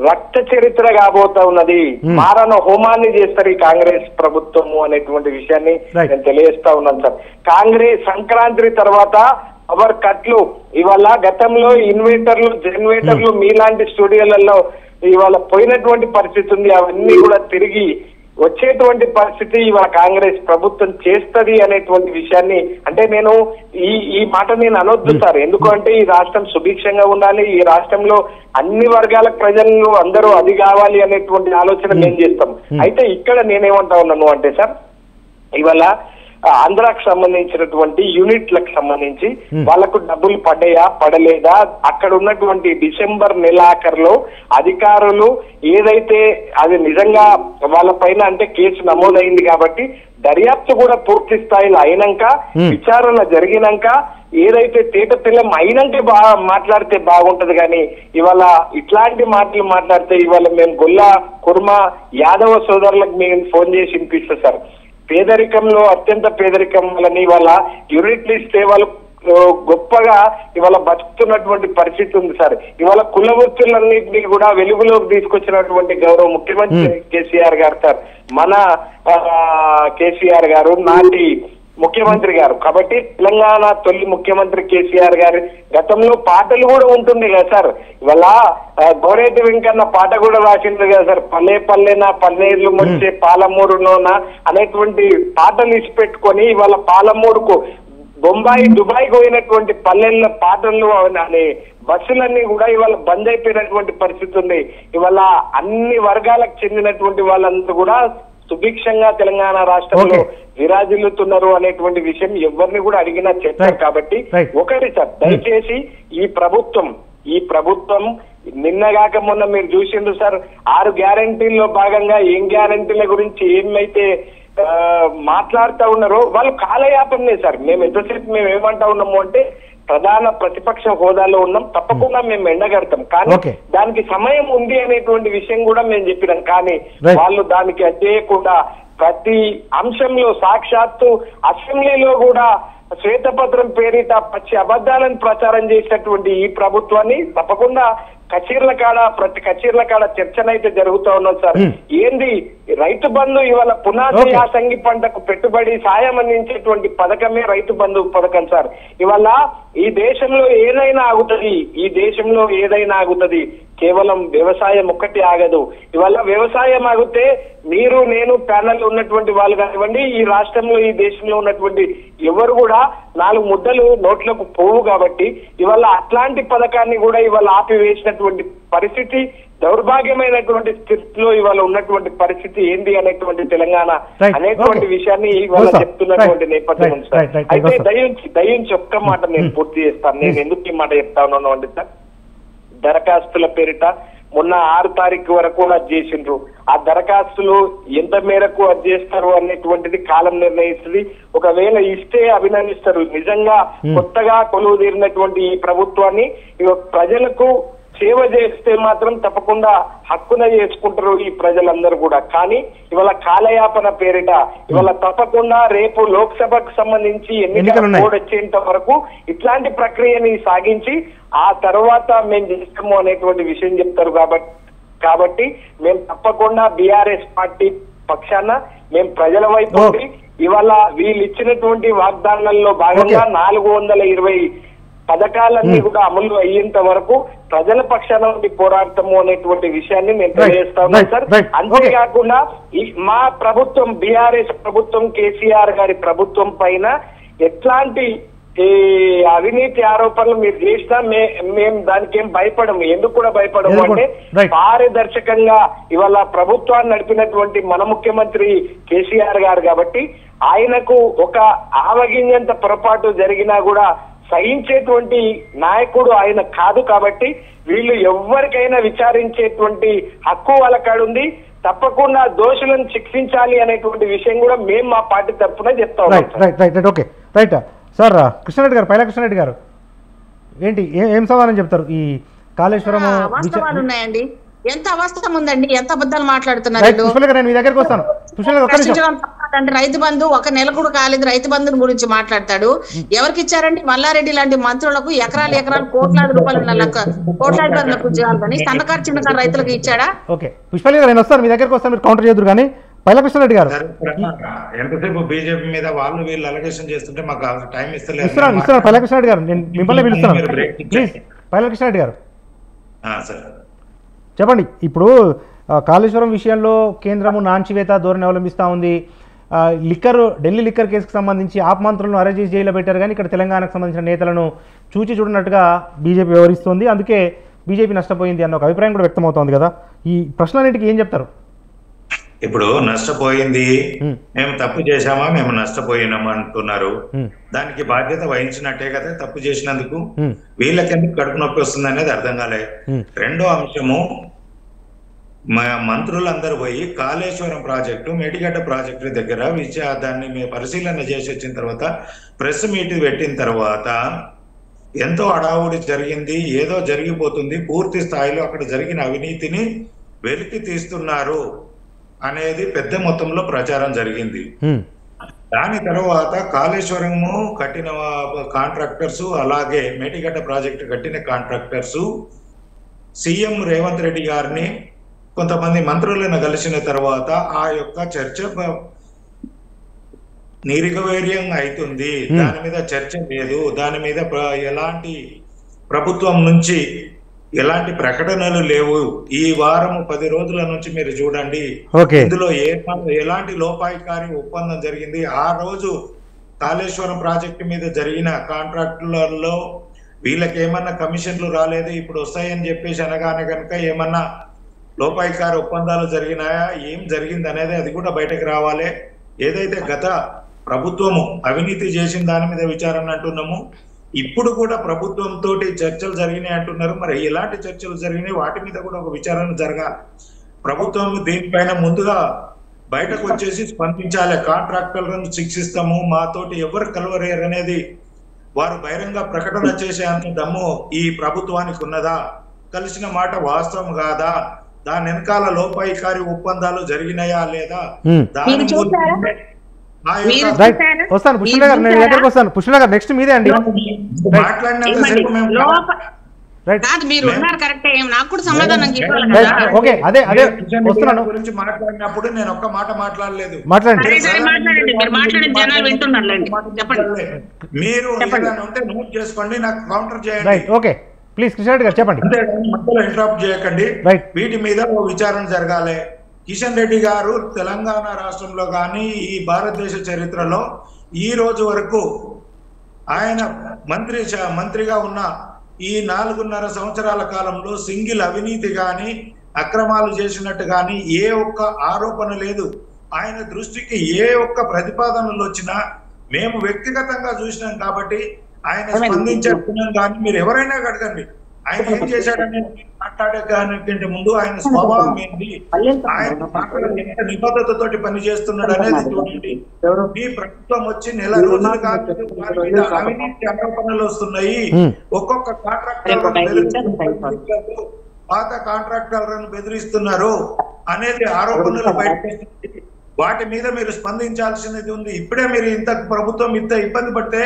రక్త చరిత్ర కాబోతా ఉన్నది. మారణ హోమాన్ని చేస్తారు ఈ కాంగ్రెస్ ప్రభుత్వము అనేటువంటి విషయాన్ని నేను తెలియజేస్తా ఉన్నాను సార్. కాంగ్రెస్ సంక్రాంతి తర్వాత పవర్ కట్లు, ఇవాళ గతంలో ఇన్వర్టర్లు, జనరేటర్లు మీలాంటి స్టూడియోలలో ఇవాళ పోయినటువంటి పరిస్థితి ఉంది. అవన్నీ కూడా తిరిగి వచ్చేటువంటి పరిస్థితి ఇవాళ కాంగ్రెస్ ప్రభుత్వం చేస్తది అనేటువంటి విషయాన్ని అంటే నేను ఈ మాట నేను అనొద్దు సార్. ఎందుకంటే ఈ రాష్ట్రం సుభిక్షంగా ఉండాలి, ఈ రాష్ట్రంలో అన్ని వర్గాల ప్రజలు అందరూ అది కావాలి అనేటువంటి ఆలోచన మేము చేస్తాం. అయితే ఇక్కడ నేనేమంటా ఉన్నాను అంటే సార్, ఇవాళ ఆంధ్రాకు సంబంధించినటువంటి యూనిట్లకు సంబంధించి వాళ్లకు డబ్బులు పడలేదా, అక్కడ ఉన్నటువంటి డిసెంబర్ నెలాఖరులో అధికారులు ఏదైతే అది నిజంగా వాళ్ళ పైన అంటే కేసు నమోదైంది కాబట్టి దర్యాప్తు కూడా పూర్తి స్థాయిలో అయినాక, విచారణ జరిగినాక ఏదైతే తేటతెల్లం అయినాకే మాట్లాడితే బాగుంటది. కానీ ఇవాళ ఇట్లాంటి మాటలు మాట్లాడితే ఇవాళ మేము గొల్ల కుర్మ యాదవ సోదరులకు మేము ఫోన్ చేసి వినిపిస్తాం సార్. పేదరికంలో అత్యంత పేదరికం వలని ఇవాళ యూనిట్లు ఇస్తే వాళ్ళు గొప్పగా ఇవాళ బతుకుతున్నటువంటి పరిస్థితి ఉంది సార్. ఇవాళ కుల వృత్తులన్నింటినీ కూడా వెలుగులోకి తీసుకొచ్చినటువంటి గౌరవ ముఖ్యమంత్రి కేసీఆర్ గారు సార్, మన కేసీఆర్ గారు నాటి ముఖ్యమంత్రి గారు. కాబట్టి తెలంగాణ తొలి ముఖ్యమంత్రి కేసీఆర్ గారు గతంలో పాటలు కూడా ఉంటుంది కదా సార్. ఇవాళ గోరేటి వెంకన్న పాట కూడా రాసింది కదా సార్, పల్లె పల్లెన పన్నీర్లు వచ్చే పాలమూరులోన అనేటువంటి పాటలు ఇచ్చి పెట్టుకొని ఇవాళ పాలమూరుకు బొంబాయి దుబాయ్ పోయినటువంటి పల్లెల్లో పాటలు అనే బస్సులన్నీ కూడా ఇవాళ బంద్ అయిపోయినటువంటి పరిస్థితి ఉంది. ఇవాళ అన్ని వర్గాలకు చెందినటువంటి వాళ్ళందరూ కూడా సుభిక్షంగా తెలంగాణ రాష్ట్రంలో విరాజిల్లుతున్నారు అనేటువంటి విషయం ఎవరిని కూడా అడిగినా చెప్తారు. కాబట్టి ఒకటి సార్, దయచేసి ఈ ప్రభుత్వం నిన్నగాక మొన్న మీరు చూసిండ్రు సార్, 6 గ్యారంటీల్లో భాగంగా ఏం గ్యారంటీల గురించి ఏమైతే మాట్లాడుతూ ఉన్నారో వాళ్ళు కాలయాపనే సార్. మేము ఎంతసేపు మేము ఏమంటా ఉన్నాము అంటే, ప్రధాన ప్రతిపక్ష హోదాలో ఉన్నాం, తప్పకుండా మేము ఎండగడతాం, కానీ దానికి సమయం ఉంది అనేటువంటి విషయం కూడా మేము చెప్పినాం. కానీ వాళ్ళు దానికి అడ్డేయకుండా ప్రతి అంశంలో సాక్షాత్తు అసెంబ్లీలో కూడా శ్వేతపత్రం పేరిట పచ్చి అబద్ధాలను ప్రచారం చేసినటువంటి ఈ ప్రభుత్వాన్ని తప్పకుండా ప్రతి కచీర్ల కాడ చర్చనైతే జరుగుతూ ఉన్నది సార్. ఏంది రైతు బంధు ఇవాళ పునాది యాసంగి పంటకు పెట్టుబడి సాయం అందించేటువంటి పథకమే రైతు బంధు పథకం సార్. ఇవాళ ఈ దేశంలో ఏదైనా ఆగుతుంది, కేవలం వ్యవసాయం ఒక్కటి ఆగదు. ఇవాళ వ్యవసాయం ఆగితే మీరు నేను ప్యానల్ ఉన్నటువంటి వాళ్ళు కానివ్వండి, ఈ రాష్ట్రంలో ఈ దేశంలో ఉన్నటువంటి ఎవరు కూడా 4 ముద్దలు నోట్లకు పోవు. కాబట్టి ఇవాళ అట్లాంటి పథకాన్ని కూడా ఇవాళ ఆపివేసినటువంటి పరిస్థితి, దౌర్భాగ్యమైనటువంటి స్థితిలో ఇవాళ ఉన్నటువంటి పరిస్థితి ఏంది అనేటువంటి తెలంగాణ అనేటువంటి విషయాన్ని ఇవాళ చెప్తున్నటువంటి నేపథ్యం ఉంది సార్. అయితే దయించి ఒక్క మాట నేను పూర్తి చేస్తాను. నేను ఎందుకు ఈ మాట చెప్తా ఉన్నాను అంటే సార్, దరఖాస్తుల పేరిట మొన్న 6 తారీఖు వరకు అది చేసిండ్రు. ఆ దరఖాస్తులు ఎంత మేరకు అది చేస్తారు అనేటువంటిది కాలం నిర్ణయిస్తుంది. ఒకవేళ ఇస్తే అభినందిస్తారు. నిజంగా కొత్తగా కొలువు తీరినటువంటి ఈ ప్రభుత్వాన్ని ప్రజలకు సేవ చేస్తే మాత్రం తప్పకుండా హక్కున చేసుకుంటారు ఈ ప్రజలందరూ కూడా. కానీ ఇవాళ కాలయాపన పేరిట ఇవాళ తప్పకుండా రేపు లోక్సభకు సంబంధించి ఎన్నికల కోడ్ వచ్చేంత వరకు ఇట్లాంటి ప్రక్రియని సాగించి ఆ తర్వాత మేము చేస్తాము అనేటువంటి విషయం చెప్తారు. కాబట్టి మేము తప్పకుండా బీఆర్ఎస్ పార్టీ పక్షాన మేము ప్రజల వైపు ఇవాళ వీళ్ళు ఇచ్చినటువంటి వాగ్దానాల్లో భాగంగా 420 పథకాలన్నీ కూడా అమలు అయ్యేంత వరకు ప్రజల పక్షాన నుండి పోరాడతాము అనేటువంటి విషయాన్ని మేము తెలియజేస్తాము సార్. అంతేకాకుండా మా ప్రభుత్వం బీఆర్ఎస్ ప్రభుత్వం కేసీఆర్ గారి ప్రభుత్వం పైన ఎట్లాంటి ఈ అవినీతి ఆరోపణలు మీరు చేసినా మేము దానికి ఏం భయపడము. ఎందుకు కూడా భయపడము అంటే పారదర్శకంగా ఇవాళ ప్రభుత్వాన్ని నడిపినటువంటి మన ముఖ్యమంత్రి కేసీఆర్ గారు కాబట్టి ఆయనకు ఒక ఆవగింజంత పొరపాటు జరిగినా కూడా సహించేటువంటి నాయకుడు ఆయన కాదు. కాబట్టి వీళ్ళు ఎవరికైనా విచారించేటువంటి హక్కు వాళ్ళ కాడుంది. తప్పకుండా దోషులను శిక్షించాలి అనేటువంటి విషయం కూడా మేము మా పార్టీ తరఫున చెప్తా ఉన్నాం. Okay right sir. కృష్ణారెడ్డి గారు, పైలా కృష్ణారెడ్డి గారు ఏంటి ఏం సమాధానం చెప్తారు? ఈ కాళేశ్వరం వాస్తవాలు ఉన్నాయండి. ఎంత అవస్థం ఉందండి, ఎంత అబద్ధాలు మాట్లాడుతున్నారు. నేను మీ దగ్గరకు వస్తాను. అంటే రైతు బంధు 1 నెల కూడా కాలేదు, రైతు బంధుని గురించి మాట్లాడతాడు. ఎవరికి ఇచ్చారండి? మల్లారెడ్డి లాంటి మంత్రులకు ఎకరాలు కోట్లాది రూపాయలు కోట్లాది మందికి ఉద్యోగాలు కానీ సన్నకారు చిన్నకారు రైతులకు ఇచ్చాడా? ఓకే పుష్పల్లి గారు, నేను వస్తాను మీ దగ్గరకు వస్తాను, మీరు కౌంటర్ చేద్దరు. కానీ పైలా కృష్ణారెడ్డి గారు ఎంతసేపు బీజేపీ మీద వీళ్ళు అలిగేషన్ చేస్తుంటే మాకు టైం ఇస్తలేదు. ఇస్తాను పైలా కృష్ణారెడ్డి గారు, నేను మిమ్మల్ని పిలుస్తున్నాను. ప్లీజ్ పైలా కృష్ణారెడ్డి గారు చెప్పండి. ఇప్పుడు కాళేశ్వరం విషయంలో కేంద్రము నాంచివేత ధోరణి అవలంబిస్తూ ఉంది. ఢిల్లీ లిక్కర్ కేసుకు సంబంధించి ఆప్ మంత్రులను అరెస్ట్ చేసి జైల్లో పెట్టారు. కానీ ఇక్కడ తెలంగాణకు సంబంధించిన నేతలను చూడనట్టుగా బీజేపీ వ్యవహరిస్తోంది. అందుకే బీజేపీ నష్టపోయింది అన్న ఒక అభిప్రాయం కూడా వ్యక్తమవుతోంది కదా. ఈ ప్రశ్నలన్నిటికీ ఏం చెప్తారు? ఇప్పుడు నష్టపోయింది మేము తప్పు చేశామా, మేము నష్టపోయినామా అంటున్నారు. దానికి బాధ్యత వహించినట్టే కదా తప్పు చేసినందుకు. వీళ్ళకెందుకు కడుపు నొప్పి వస్తుంది అనేది అర్థం కాలే. రెండో అంశము, మంత్రులందరూ పోయి కాళేశ్వరం ప్రాజెక్టు మేడిగడ్డ ప్రాజెక్టు దగ్గర దాన్ని పరిశీలన చేసి వచ్చిన తర్వాత ప్రెస్ మీట్ పెట్టిన తర్వాత ఎంతో అడావుడి జరిగింది, ఏదో జరిగిపోతుంది, పూర్తి స్థాయిలో అక్కడ జరిగిన అవినీతిని వెలికి తీస్తున్నారు అనేది పెద్ద మొత్తంలో ప్రచారం జరిగింది. దాని తర్వాత కాళేశ్వరము కట్టిన కాంట్రాక్టర్స్, అలాగే మేడిగడ్డ ప్రాజెక్టు కట్టిన కాంట్రాక్టర్స్ సీఎం రేవంత్ రెడ్డి గారిని కొంతమంది మంత్రులను కలిసిన తర్వాత ఆ యొక్క చర్చ నిర్వీర్యం అవుతుంది. దాని మీద చర్చ లేదు. దాని మీద ఎలాంటి ప్రభుత్వం నుంచి ఎలాంటి ప్రకటనలు లేవు. ఈ వారము 10 రోజుల నుంచి మీరు చూడండి, ఇందులో ఎలాంటి లోపాయికారి ఒప్పందం జరిగింది. ఆ రోజు కాళేశ్వరం ప్రాజెక్టు మీద జరిగిన కాంట్రాక్టులలో వీళ్ళకి ఏమన్నా కమిషన్లు రాలేదు, ఇప్పుడు వస్తాయని చెప్పేసి అనగానే కనుక ఏమన్నా లోపాయికారి ఒప్పందాలు జరిగినాయా, ఏం జరిగింది అనేది అది కూడా బయటకు రావాలి. ఏదైతే గత ప్రభుత్వము అవినీతి చేసిన దాని మీద విచారణ అంటున్నాము, ఇప్పుడు కూడా ప్రభుత్వంతో చర్చలు జరిగినాయి అంటున్నారు. మరి ఎలాంటి చర్చలు జరిగినాయి, వాటి మీద కూడా ఒక విచారణ జరగాలి. ప్రభుత్వం దీనిపైన ముందుగా బయటకు వచ్చేసి స్పందించాలి. కాంట్రాక్టర్లను శిక్షిస్తాము, మాతోటి ఎవరు కలవరేరు అనేది వారు బహిరంగ ప్రకటన చేసే అంత దమ్ము ఈ ప్రభుత్వానికి ఉన్నదా, కలిసిన మాట వాస్తవం కాదా, దాని వెనకాల లోపాయికారి ఒప్పందాలు జరిగినాయా లేదా, వస్తాను పుష్ప గారు, నేను దగ్గరకు వస్తాను. పుష్ప గారు నెక్స్ట్ మీదే అండి మాట్లాడినంతసేపు మేము ఓకే అదే గురించి మాట్లాడినప్పుడు నేను ఒక్క మాట మాట్లాడలేదు. మీరు ఉంటే నోట్ చేసుకోండి, నాకు కౌంటర్ చేయండి. ఓకే ప్లీజ్ కృష్ణారెడ్డి గారు చెప్పండి. అంతే మధ్యలో ఇంటరప్ట్ చేయకండి. వీటి మీద ఓ విచారణ జరగాలి. కిషన్ రెడ్డి గారు తెలంగాణ రాష్ట్రంలో కానీ ఈ భారతదేశ చరిత్రలో ఈ రోజు వరకు ఆయన మంత్రిగా ఉన్న ఈ 4.5 సంవత్సరాల కాలంలో సింగిల్ అవినీతి గాని అక్రమాలు చేసినట్టు గాని ఏ ఒక్క ఆరోపణ లేదు. ఆయన దృష్టికి ఏ ఒక్క ప్రతిపాదనలు వచ్చినా మేము వ్యక్తిగతంగా చూసినాం కాబట్టి ఆయన స్పందించుకున్నాం. కానీ మీరు ఎవరైనా అడగండి, ఆయన ఏం చేశాడని మాట్లాడేకంటే ముందు ఆయన స్వభావం ఏంటి, ఆయన మాటలు ఎంత నిబద్ధతతోటి పనిచేస్తున్నాడు అనేది చూడండి. ఈ ప్రభుత్వం వచ్చి నెల రోజులు కాదు వారి మీద అవినీతి ఆరోపణలు వస్తున్నాయి. ఒక్కొక్క కాంట్రాక్టర్ పాత కాంట్రాక్టర్లను బెదిరిస్తున్నారు అనేది ఆరోపణలు బయట, వాటి మీద మీరు స్పందించాల్సినది ఉంది. ఇప్పుడే మీరు ఇంత ప్రభుత్వం ఇంత ఇబ్బంది పడితే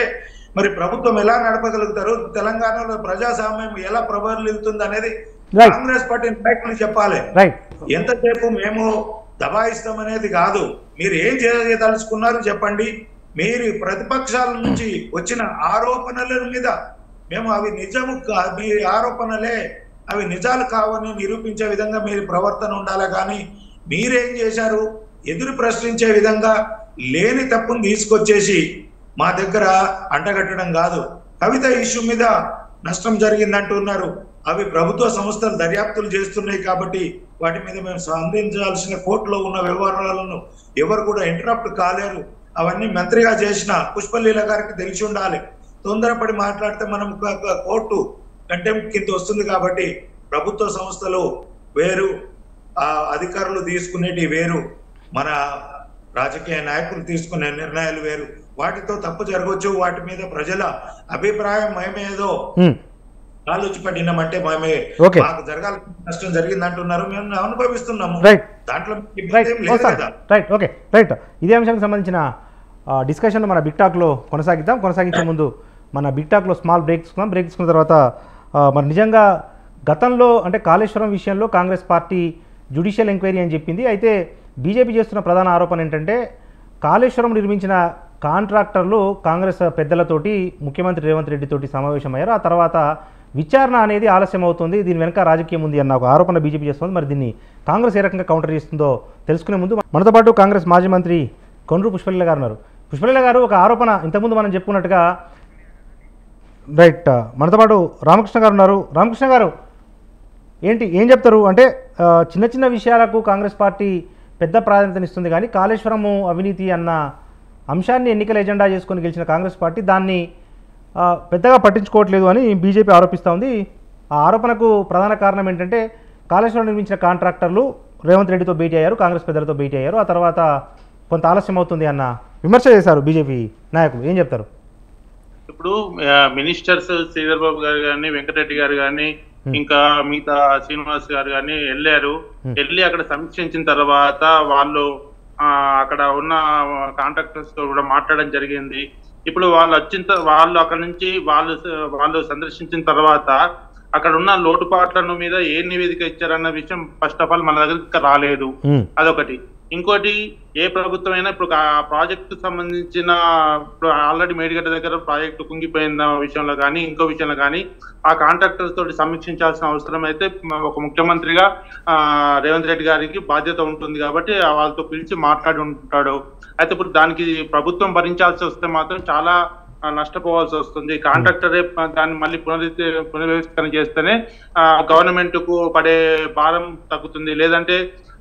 మరి ప్రభుత్వం ఎలా నడపగలుగుతారు, తెలంగాణలో ప్రజాస్వామ్యం ఎలా ప్రబలిల్లుతుంది అనేది కాంగ్రెస్ పార్టీ నాయకులు చెప్పాలి. ఎంతసేపు మేము దబాయిస్తామనేది కాదు, మీరు ఏం చేయదలుచుకున్నారు చెప్పండి. మీరు ప్రతిపక్షాల నుంచి వచ్చిన ఆరోపణల మీద మేము అవి నిజము మీ ఆరోపణలే అవి నిజాలు కావని నిరూపించే విధంగా మీరు ప్రవర్తన ఉండాలి. కానీ మీరేం చేశారు, ఎదురు ప్రశ్నించే విధంగా లేని తప్పును తీసుకొచ్చేసి మా దగ్గర అంటగట్టడం కాదు. కవిత ఇష్యూ మీద నష్టం జరిగిందంటున్నారు, అవి ప్రభుత్వ సంస్థలు దర్యాప్తులు చేస్తున్నాయి కాబట్టి వాటి మీద మేము స్పందించాల్సిన కోర్టులో ఉన్న వ్యవహారాలను ఎవరు కూడా ఇంటరప్ట్ కాలేరు. అవన్నీ మంత్రిగా చేసిన పుష్పలీల గారికి తెలిసి ఉండాలి. తొందరపడి మాట్లాడితే మనం కోర్టు కంటెంప్ట్ కింద వస్తుంది. కాబట్టి ప్రభుత్వ సంస్థలు వేరు, అధికారులు తీసుకునేటి వేరు, మన రాజకీయ నాయకులు తీసుకునే నిర్ణయాలు వేరు. వాటితో తప్పు జరగవచ్చు, వాటి మీద ప్రజల అభిప్రాయం మేమేదో ఆలోచిపడినామంటే మేమే మాకు జరగాల్సిన నష్టం జరిగింది అంటున్నారు, మేము అనుభవిస్తున్నాము. దాంట్లో ఇదే అంశానికి సంబంధించిన డిస్కషన్ మన బిగ్ టాక్లో కొనసాగిద్దాం. కొనసాగించే ముందు మన బిగ్ టాక్లో స్మాల్ బ్రేక్ తీసుకుందాం. బ్రేక్ తీసుకున్న తర్వాత మరి నిజంగా గతంలో అంటే కాళేశ్వరం విషయంలో కాంగ్రెస్ పార్టీ జ్యుడిషియల్ ఎంక్వైరీ అని చెప్పింది. అయితే బీజేపీ చేస్తున్న ప్రధాన ఆరోపణ ఏంటంటే కాళేశ్వరం నిర్మించిన కాంట్రాక్టర్లు కాంగ్రెస్ పెద్దలతోటి ముఖ్యమంత్రి రేవంత్ రెడ్డి తోటి సమావేశమయ్యారు. ఆ తర్వాత విచారణ అనేది ఆలస్యం అవుతుంది, దీని వెనక రాజకీయం ఉంది అన్న ఒక ఆరోపణ బీజేపీ చేస్తుంది. మరి దీన్ని కాంగ్రెస్ ఏ రకంగా కౌంటర్ చేస్తుందో తెలుసుకునే ముందు మనతో పాటు కాంగ్రెస్ మాజీ మంత్రి కొండ్రు పుష్పలీల గారు ఉన్నారు. పుష్పలీల గారు, ఒక ఆరోపణ ఇంతకుముందు మనం చెప్పుకున్నట్టుగా మనతో పాటు రామకృష్ణ గారు ఉన్నారు. రామకృష్ణ గారు ఏం చెప్తారు? అంటే చిన్న చిన్న విషయాలకు కాంగ్రెస్ పార్టీ పెద్ద ప్రాధాన్యతనిస్తుంది, కానీ కాళేశ్వరము అవినీతి అన్న అంశాన్ని ఎన్నికల ఎజెండా చేసుకొని గెలిచిన కాంగ్రెస్ పార్టీ దాన్ని పెద్దగా పట్టించుకోవట్లేదు అని బీజేపీ ఆరోపిస్తూ ఉంది. ఆ ఆరోపణకు ప్రధాన కారణం ఏంటంటే కాళేశ్వరం నిర్మించిన కాంట్రాక్టర్లు రేవంత్ రెడ్డితో భేటీ అయ్యారు, కాంగ్రెస్ పెద్దలతో భేటీ అయ్యారు, ఆ తర్వాత కొంత ఆలస్యం అవుతుంది అన్న విమర్శ చేశారు బీజేపీ నాయకులు. ఏం చెప్తారు? ఇప్పుడు మినిస్టర్స్ శ్రీధర్ బాబు గారు కానీ, వెంకటరెడ్డి గారు కానీ, ఇంకా మిగతా శ్రీనివాస్ గారు కానీ వెళ్ళి అక్కడ సమీక్షించిన తర్వాత వాళ్ళు అక్కడ ఉన్న కాంట్రాక్టర్స్ తో కూడా మాట్లాడడం జరిగింది. ఇప్పుడు వాళ్ళు అక్కడ నుంచి వాళ్ళు సందర్శించిన తర్వాత అక్కడ ఉన్న లోటుపాట్లను మీద ఏ నివేదిక ఇచ్చారన్న విషయం ఫస్ట్ ఆఫ్ ఆల్ మన దగ్గర రాలేదు. అదొకటి. ఇంకోటి, ఏ ప్రభుత్వం అయినా ఇప్పుడు ఆ ప్రాజెక్టు సంబంధించిన ఇప్పుడు ఆల్రెడీ మేడిగడ్డ దగ్గర ప్రాజెక్టు కుంగిపోయిన విషయంలో కానీ ఇంకో విషయంలో కానీ ఆ కాంట్రాక్టర్స్ తోటి సమీక్షించాల్సిన అవసరం అయితే ఒక ముఖ్యమంత్రిగా రేవంత్ రెడ్డి గారికి బాధ్యత ఉంటుంది కాబట్టి వాళ్ళతో పిలిచి మాట్లాడి ఉంటాడు. అయితే ఇప్పుడు దానికి ప్రభుత్వం భరించాల్సి వస్తే మాత్రం చాలా నష్టపోవాల్సి వస్తుంది. కాంట్రాక్టరే దాన్ని మళ్ళీ పునర్వ్యవస్థీకరణ చేస్తేనే గవర్నమెంట్ కు పడే భారం తగ్గుతుంది. లేదంటే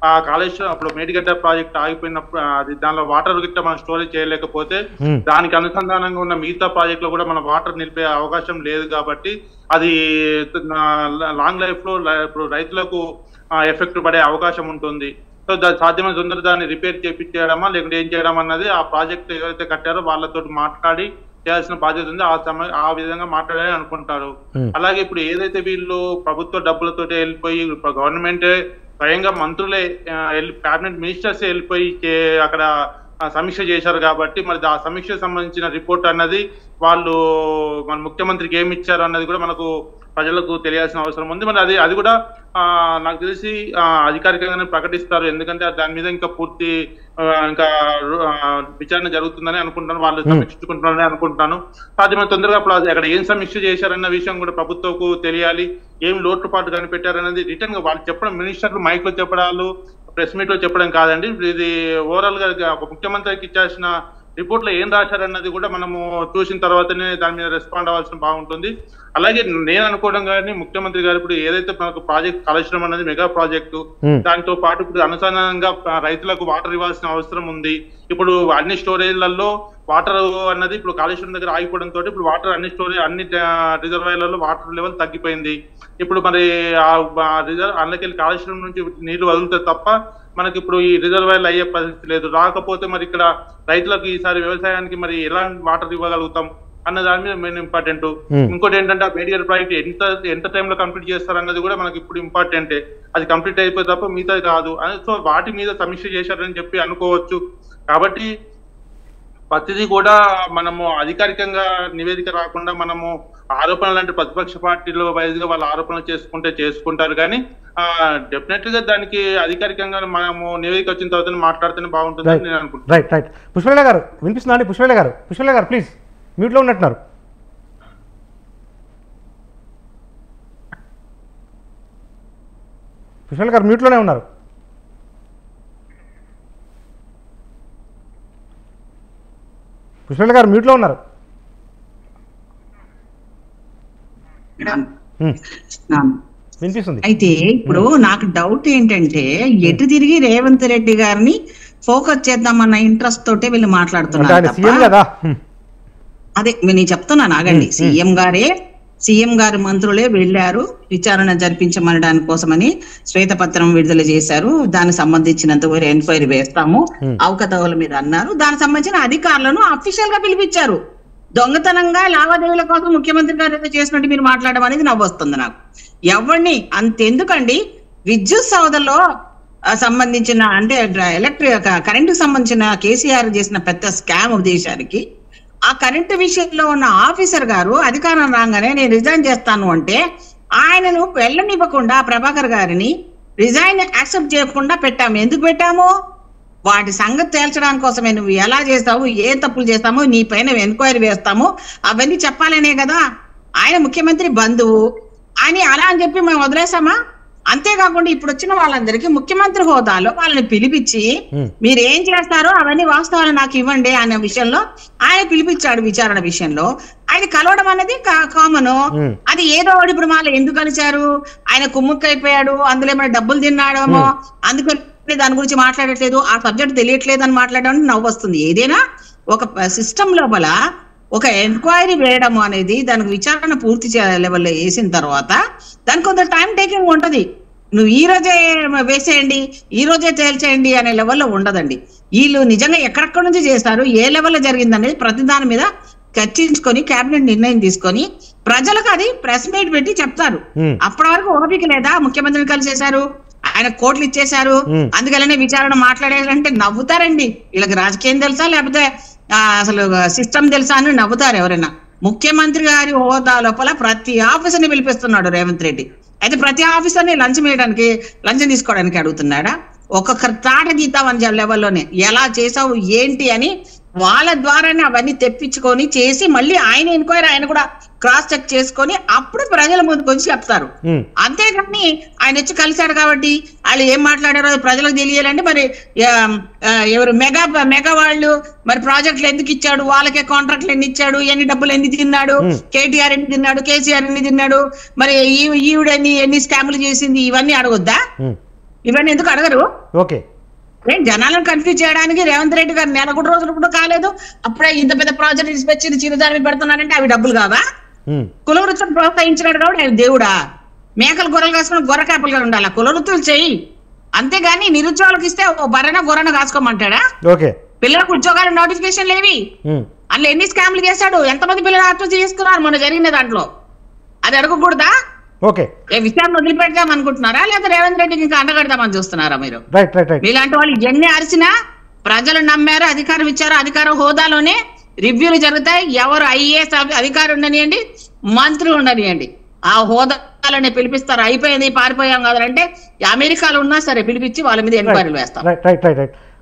ఆ కాళేశ్వరం అప్పుడు మేడిగడ్డ ప్రాజెక్ట్ ఆగిపోయినప్పుడు దానిలో వాటర్ గిట్ట మనం స్టోరేజ్ చేయలేకపోతే దానికి అనుసంధానంగా ఉన్న మిగతా ప్రాజెక్ట్ లో కూడా మనం వాటర్ నిలిపే అవకాశం లేదు. కాబట్టి అది లాంగ్ లైఫ్ లో ఇప్పుడు రైతులకు ఎఫెక్ట్ పడే అవకాశం ఉంటుంది. సో సాధ్యమైన తొందర దాన్ని రిపేర్ చేయించేయడమా లేకుంటే ఏం చేయడం అన్నది ఆ ప్రాజెక్ట్ ఎవరైతే కట్టారో వాళ్ళతో మాట్లాడి చేయాల్సిన బాధ్యత ఉంది. ఆ విధంగా మాట్లాడాలని అనుకుంటారు. అలాగే ఇప్పుడు ఏదైతే వీళ్ళు ప్రభుత్వ డబ్బులతో వెళ్ళిపోయి గవర్నమెంటే స్వయంగా మంత్రులే క్యాబినెట్ మినిస్టర్స్ వెళ్ళిపోయి అక్కడ సమీక్ష చేశారు కాబట్టి మరి ఆ సమీక్షకు సంబంధించిన రిపోర్ట్ అన్నది వాళ్ళు మన ముఖ్యమంత్రికి ఏమి ఇచ్చారు అన్నది కూడా మనకు ప్రజలకు తెలియాల్సిన అవసరం ఉంది. మరి అది కూడా నాకు తెలిసి అధికారికంగానే ప్రకటిస్తారు, ఎందుకంటే దాని మీద ఇంకా పూర్తి ఇంకా విచారణ జరుగుతుందని అనుకుంటాను, వాళ్ళు సమీక్షించుకుంటున్నారని అనుకుంటున్నాను. సాధ్యమైన తొందరగా అక్కడ ఏం సమీక్ష చేశారన్న విషయం కూడా ప్రభుత్వంకు తెలియాలి. ఏం లోటుపాటు కనిపెట్టారనేది రిటర్న్ గా వాళ్ళు చెప్పడం, మినిస్టర్లు మైక్ లో చెప్పడాలు ప్రెస్ మీట్ లో చెప్పడం కాదండి. ఇది ఓవరాల్ గా ఒక ముఖ్యమంత్రికి ఇచ్చాల్సిన రిపోర్ట్ లో ఏం రాశారన్నది కూడా మనము చూసిన తర్వాతనే దాని మీద రెస్పాండ్ అవ్వాల్సిన బాగుంటుంది. అలాగే నేను అనుకోవడం కానీ ముఖ్యమంత్రి గారు ఇప్పుడు ఏదైతే మనకు ప్రాజెక్ట్ కాళేశ్వరం అనేది మెగా ప్రాజెక్టు, దాంతో పాటు ఇప్పుడు అనుసంధానంగా రైతులకు వాటర్ ఇవ్వాల్సిన అవసరం ఉంది. ఇప్పుడు అన్ని స్టోరేజ్లలో వాటర్ అన్నది ఇప్పుడు కాళేశ్వరం దగ్గర ఆగిపోవడంతో ఇప్పుడు వాటర్ అన్ని రిజర్వాయర్లలో వాటర్ లెవెల్ తగ్గిపోయింది. ఇప్పుడు మరి అందులోకెళ్ళి కాళేశ్వరం నుంచి నీళ్లు వదులుతాయి తప్ప మనకి ఇప్పుడు ఈ రిజర్వాయర్లు అయ్యే పరిస్థితి లేదు. రాకపోతే మరి ఇక్కడ రైతులకు ఈసారి వ్యవసాయానికి మరి ఎలా వాటర్ ఇవ్వగలుగుతాం అన్న దాని మీద మెయిన్ ఇంపార్టెంట్. ఇంకోటి ఏంటంటే ఆ మేడియర్ ప్రాజెక్ట్ ఎంత టైంలో కంప్లీట్ చేస్తారు అన్నది కూడా మనకి ఇప్పుడు ఇంపార్టెంటే. అది కంప్లీట్ అయిపోయి తప్ప మిగతాది కాదు. సో వాటి మీద సమీక్ష చేశారని చెప్పి అనుకోవచ్చు. కాబట్టి ప్రతిదీ కూడా మనము అధికారికంగా నివేదిక రాకుండా మనము ఆరోపణలు అంటే ప్రతిపక్ష పార్టీలో వైజ్గా వాళ్ళు ఆరోపణలు చేసుకుంటారు కానీ డెఫినెట్ గా దానికి అధికారికంగా మనము నివేదిక వచ్చిన తర్వాత మాట్లాడితేనే బాగుంటుందని నేను అనుకుంటున్నాను. రైట్ రైట్ పుష్పలత గారు వినిపిస్తుందా అండి? పుష్పలత గారు ప్లీజ్ మ్యూట్లో ఉన్నట్టున్నారు. పుష్పలత గారు మ్యూట్లోనే ఉన్నారు. పుష్పలత గారు మ్యూట్లో ఉన్నారు. వినిపిస్తుంది. అయితే ఇప్పుడు నాకు డౌట్ ఏంటంటే ఎటు తిరిగి రేవంత్ రెడ్డి గారిని ఫోకస్ చేద్దామన్న ఇంట్రెస్ట్ తోటే వీళ్ళు మాట్లాడుతున్నారు. అదే నేను చెప్తున్నాను ఆగండి. సీఎం గారు మంత్రులే వెళ్ళారు విచారణ జరిపించమనడానికి కోసమని శ్వేతపత్రం విడుదల చేశారు. దానికి సంబంధించినంత వరకు ఎంక్వైరీ వేస్తాము అవకతవకల మీద అన్నారు. దానికి సంబంధించిన అధికారులను అఫీషియల్ గా పిలిపించారు. దొంగతనంగా లావాదేవీల కోసం ముఖ్యమంత్రి గారు ఏదో చేసినట్టు మీరు మాట్లాడడం అనేది నవ్వు వస్తుంది నాకు. ఎవరిని అంతెందుకండి, విద్యుత్ సౌదలో సంబంధించిన అంటే కరెంటుకు సంబంధించిన కేసీఆర్ చేసిన పెద్ద స్కామ్ దేశానికి ఆ కరెంటు విషయంలో ఉన్న ఆఫీసర్ గారు అధికారం రాగానే నేను రిజైన్ చేస్తాను అంటే ఆయనను వెళ్ళనివ్వకుండా ప్రభాకర్ గారిని రిజైన్ యాక్సెప్ట్ చేయకుండా పెట్టాము. ఎందుకు పెట్టాము? వాటి సంగతి తేల్చడానికి కోసమే. నువ్వు ఎలా చేస్తావు, ఏ తప్పులు చేస్తామో నీ పైన ఎంక్వైరీ వేస్తాము అవన్నీ చెప్పాలనే కదా. ఆయన ముఖ్యమంత్రి బంధువు అని అలా అని చెప్పి మేము వదిలేసామా? అంతేకాకుండా ఇప్పుడు వచ్చిన వాళ్ళందరికీ ముఖ్యమంత్రి హోదాలో వాళ్ళని పిలిపించి మీరు ఏం చేస్తారో అవన్నీ వాస్తవాలు నాకు ఇవ్వండి అనే విషయంలో ఆయన పిలిపించాడు. విచారణ విషయంలో ఆయన కలవడం అనేది కామన్. అది ఏదో ఇప్పుడు మళ్ళీ ఎందుకు కలిశారు? ఆయన కుమ్ముక్కైపోయాడు, అందులో ఏమైనా డబ్బులు తిన్నాడేమో అందుకని దాని గురించి మాట్లాడట్లేదు, ఆ సబ్జెక్ట్ తెలియట్లేదు అని మాట్లాడడం నవ్వు వస్తుంది. ఏదైనా ఒక సిస్టమ్ లోపల ఒక ఎంక్వైరీ వేయడం అనేది దానికి విచారణ పూర్తి లెవెల్లో వేసిన తర్వాత దానికి కొంత టైం టేకింగ్ ఉంటది. నువ్వు ఈ రోజే వేసేయండి, ఈ రోజే తేల్చేయండి అనే లెవెల్లో ఉండదండి. వీళ్ళు నిజంగా ఎక్కడెక్కడ నుంచి చేస్తారు, ఏ లెవెల్లో జరిగిందనేది ప్రతి దాని మీద చర్చించుకొని కేబినెట్ నిర్ణయం తీసుకొని ప్రజలకు అది ప్రెస్ మీట్ పెట్టి చెప్తారు. అప్పటి వరకు ఓపిక లేదా? ముఖ్యమంత్రిని కలిసేశారు, ఆయన కోట్లు ఇచ్చేశారు, అందుకనే విచారణ మాట్లాడారంటే నవ్వుతారండి. వీళ్ళకి రాజకీయం తెలుసా లేకపోతే అసలు సిస్టమ్ తెలుసా అని నవ్వుతారు ఎవరైనా. ముఖ్యమంత్రి గారి హోదా లోపల ప్రతి ఆఫీసర్ని పిలిపిస్తున్నాడు రేవంత్ రెడ్డి. అయితే ప్రతి ఆఫీసర్ని లంచం తీసుకోవడానికి అడుగుతున్నాడా? ఒక్కొక్కరు తాట గీతామని లెవెల్లోనే ఎలా చేసావు ఏంటి అని వాళ్ళ ద్వారానే అవన్నీ తెప్పించుకొని చేసి మళ్ళీ ఆయన ఎంక్వైరీ ఆయన కూడా క్రాస్ చెక్ చేసుకొని అప్పుడు ప్రజల ముందుకు వచ్చి చెప్తారు. అంతేగాని ఆయన వచ్చి కలిశారు కాబట్టి వాళ్ళు ఏం మాట్లాడారో ప్రజలకు తెలియాలంటే మరి ఎవరు మెగా వాళ్ళు మరి ప్రాజెక్టులు ఎందుకు ఇచ్చాడు, వాళ్ళకే కాంట్రాక్ట్లు ఎన్ని ఇచ్చాడు, ఎన్ని డబ్బులు ఎన్ని తిన్నాడు, కేటీఆర్ ఎన్ని తిన్నాడు, కేసీఆర్ ఎన్ని తిన్నాడు, మరి ఈవిడ ఎన్ని స్కాములు చేసింది, ఇవన్నీ అడగొద్దా? ఇవన్నీ ఎందుకు అడగరు? ఓకే, జనాలను కన్ఫ్యూజ్ చేయడానికి రేవంత్ రెడ్డి గారు నెల కూడా రోజులు కూడా కాలేదు అప్పుడే ఇంత పెద్ద ప్రాజెక్ట్ తీసుకొచ్చి చిరుదారి పెడుతున్నారంటే అవి డబ్బులు కాదా? కుల వృత్తులు ప్రోత్సహించినాడు కాబట్టి ఆయన దేవుడా? మేకలు గొర్రెలు కాసుకుని గొర్రె కాపలుగా ఉండాలి, కుల వృత్తులు చెయ్యి. అంతేగాని నిరుద్యోగులకు ఇస్తే ఓ బర్రెన గొర్రెన కాసుకోమంటాడా? పిల్లలకు ఉద్యోగాలు నోటిఫికేషన్ లేవి, అందులో ఎన్ని స్కామ్లు చేశాడు, ఎంతమంది పిల్లలు ఆత్మహత్య చేసుకున్నారు మొన్న జరిగిన దాంట్లో, అది అడగకూడదా? విషయాన్ని వదిలిపెడదాం అనుకుంటున్నారా లేదా రేవంత్ రెడ్డికి ఇంకా అండగడదామని చూస్తున్నారా మీరు? ఇలాంటి వాళ్ళు ఎన్ని అరిచినా ప్రజలు నమ్మారు, అధికారం ఇచ్చారు, అధికారం హోదాలోనే రివ్యూలు జరుగుతాయి. ఎవరు ఐఏఎస్ అధికారి ఉండనియండి, మంత్రులు ఉండనియండి, ఆ హోదాలోనే పిలిపిస్తారు. అయిపోయింది పారిపోయాం కదంటే అమెరికాలో ఉన్నా సరే పిలిపించి వాళ్ళ మీద ఎంక్వైరీలు వేస్తాం.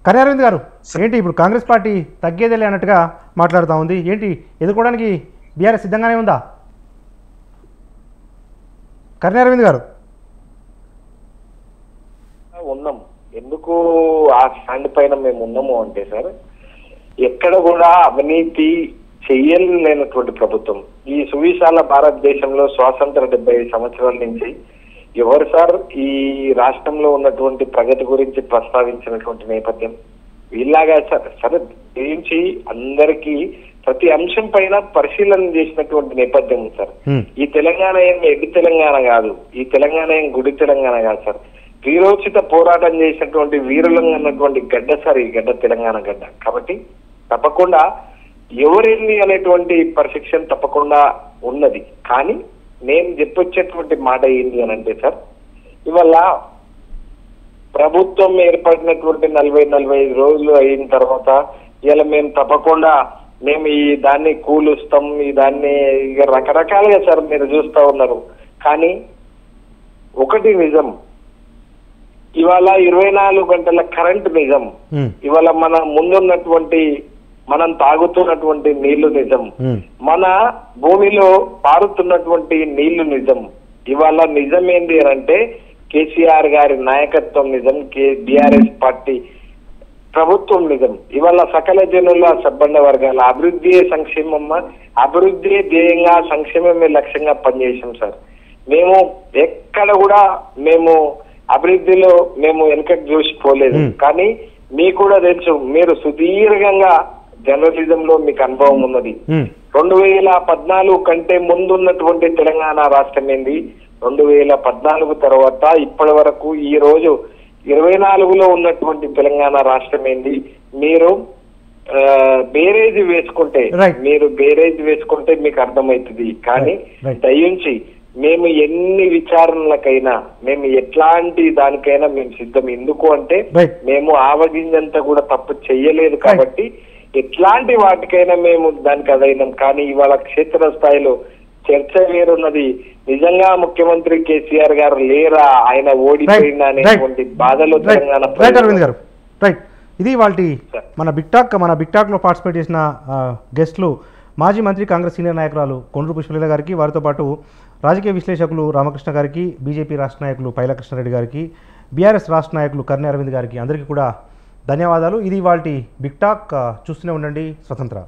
కళ్యాణ్ గారు ఏంటి ఇప్పుడు కాంగ్రెస్ పార్టీ తగ్గేదేలే అన్నట్టుగా మాట్లాడుతూ ఉంది, ఏంటి ఎదుర్కోవడానికి బీఆర్ఎస్ సిద్ధంగానే ఉందా? కరుణారవింద్ గారు ఉన్నాం. ఎందుకు ఆ స్టాండ్ పైన మేము ఉన్నాము అంటే సార్, ఎక్కడ కూడా అవినీతి చెయ్యలేనటువంటి ప్రభుత్వం. ఈ సువిశాల భారతదేశంలో స్వాతంత్ర 75 సంవత్సరాల నుంచి ఎవరు సార్ ఈ రాష్ట్రంలో ఉన్నటువంటి ప్రగతి గురించి ప్రస్తావించినటువంటి నేపథ్యం? ఇలాగా సరే గురించి అందరికీ ప్రతి అంశం పైన పరిశీలన చేసినటువంటి నేపథ్యం సార్. ఈ తెలంగాణ ఏం ఎడ్డి తెలంగాణ కాదు, ఈ తెలంగాణ ఏం గుడి తెలంగాణ కాదు సార్. వీరోచిత పోరాటం చేసినటువంటి వీరులంగా అన్నటువంటి గడ్డ సార్ ఈ గడ్డ, తెలంగాణ గడ్డ. కాబట్టి తప్పకుండా ఎవరేంది అనేటువంటి పర్సెప్షన్ తప్పకుండా ఉన్నది. కానీ నేను చెప్పొచ్చేటువంటి మాట ఏంటి అని అంటే సార్, ఇవాళ ప్రభుత్వం ఏర్పడినటువంటి 40-45 రోజులు అయిన తర్వాత ఇలా మేము తప్పకుండా మేము ఈ దాన్ని కూలుస్తాం, ఈ దాన్ని ఇక రకరకాలుగా సార్ మీరు చూస్తా ఉన్నారు. కానీ ఒకటి నిజం, ఇవాళ 24 గంటల కరెంట్ నిజం, ఇవాళ మన ముందున్నటువంటి మనం తాగుతున్నటువంటి నీళ్లు నిజం, మన భూమిలో పారుతున్నటువంటి నీళ్లు నిజం. ఇవాళ నిజం ఏంటి అని అంటే కేసీఆర్ గారి నాయకత్వం నిజం, బీఆర్ఎస్ పార్టీ ప్రభుత్వం నిజం. ఇవాళ సకల జనుల సబ్బండ వర్గాల అభివృద్ధి సంక్షేమం, అభివృద్ధి ధ్యేయంగా సంక్షేమమే లక్ష్యంగా పనిచేసాం సార్. మేము ఎక్కడ కూడా మేము అభివృద్ధిలో మేము వెనకకు చూసిపోలేదు. కానీ మీకు కూడా తెలుసు, మీరు సుదీర్ఘంగా జర్నలిజం లో మీకు అనుభవం ఉన్నది. 2014 కంటే ముందున్నటువంటి తెలంగాణ రాష్ట్రం ఏంది, 2014 తర్వాత ఇప్పటి వరకు ఈ రోజు 24లో ఉన్నటువంటి తెలంగాణ రాష్ట్రం ఏంది. మీరు బేరేజ్ వేసుకుంటే మీకు అర్థమవుతుంది. కానీ దయించి మేము ఎన్ని విచారణలకైనా మేము ఎట్లాంటి దానికైనా మేము సిద్ధం. ఎందుకు అంటే మేము ఆవగింజంతా కూడా తప్పు చెయ్యలేదు కాబట్టి ఎట్లాంటి వాటికైనా మేము దానికి అదైనాం. కానీ ఇవాళ క్షేత్ర స్థాయిలో చర్చ వేరున్నది. నిజంగా ముఖ్యమంత్రి కేసీఆర్ గారు లేరా, ఆయన ఓడిపోయినా అనేటువంటి బాధలో తెలంగాణ. అరవింద్ గారు రైట్, ఇది వాళ్ళ మన బిగ్ టాక్ లో పార్టిసిపేట్ చేసిన గెస్ట్లు మాజీ మంత్రి కాంగ్రెస్ సీనియర్ నాయకురాలు కొండ్రు పుష్పలీల గారికి, వారితో పాటు రాజకీయ విశ్లేషకులు రామకృష్ణ గారికి, బీజేపీ రాష్ట్ర నాయకులు పైల కృష్ణారెడ్డి గారికి, బీఆర్ఎస్ రాష్ట్ర నాయకులు కర్ణి అరవింద్ గారికి అందరికీ కూడా ధన్యవాదాలు. ఇది వాళ్ళ బిగ్ టాక్. చూస్తూనే ఉండండి స్వతంత్ర.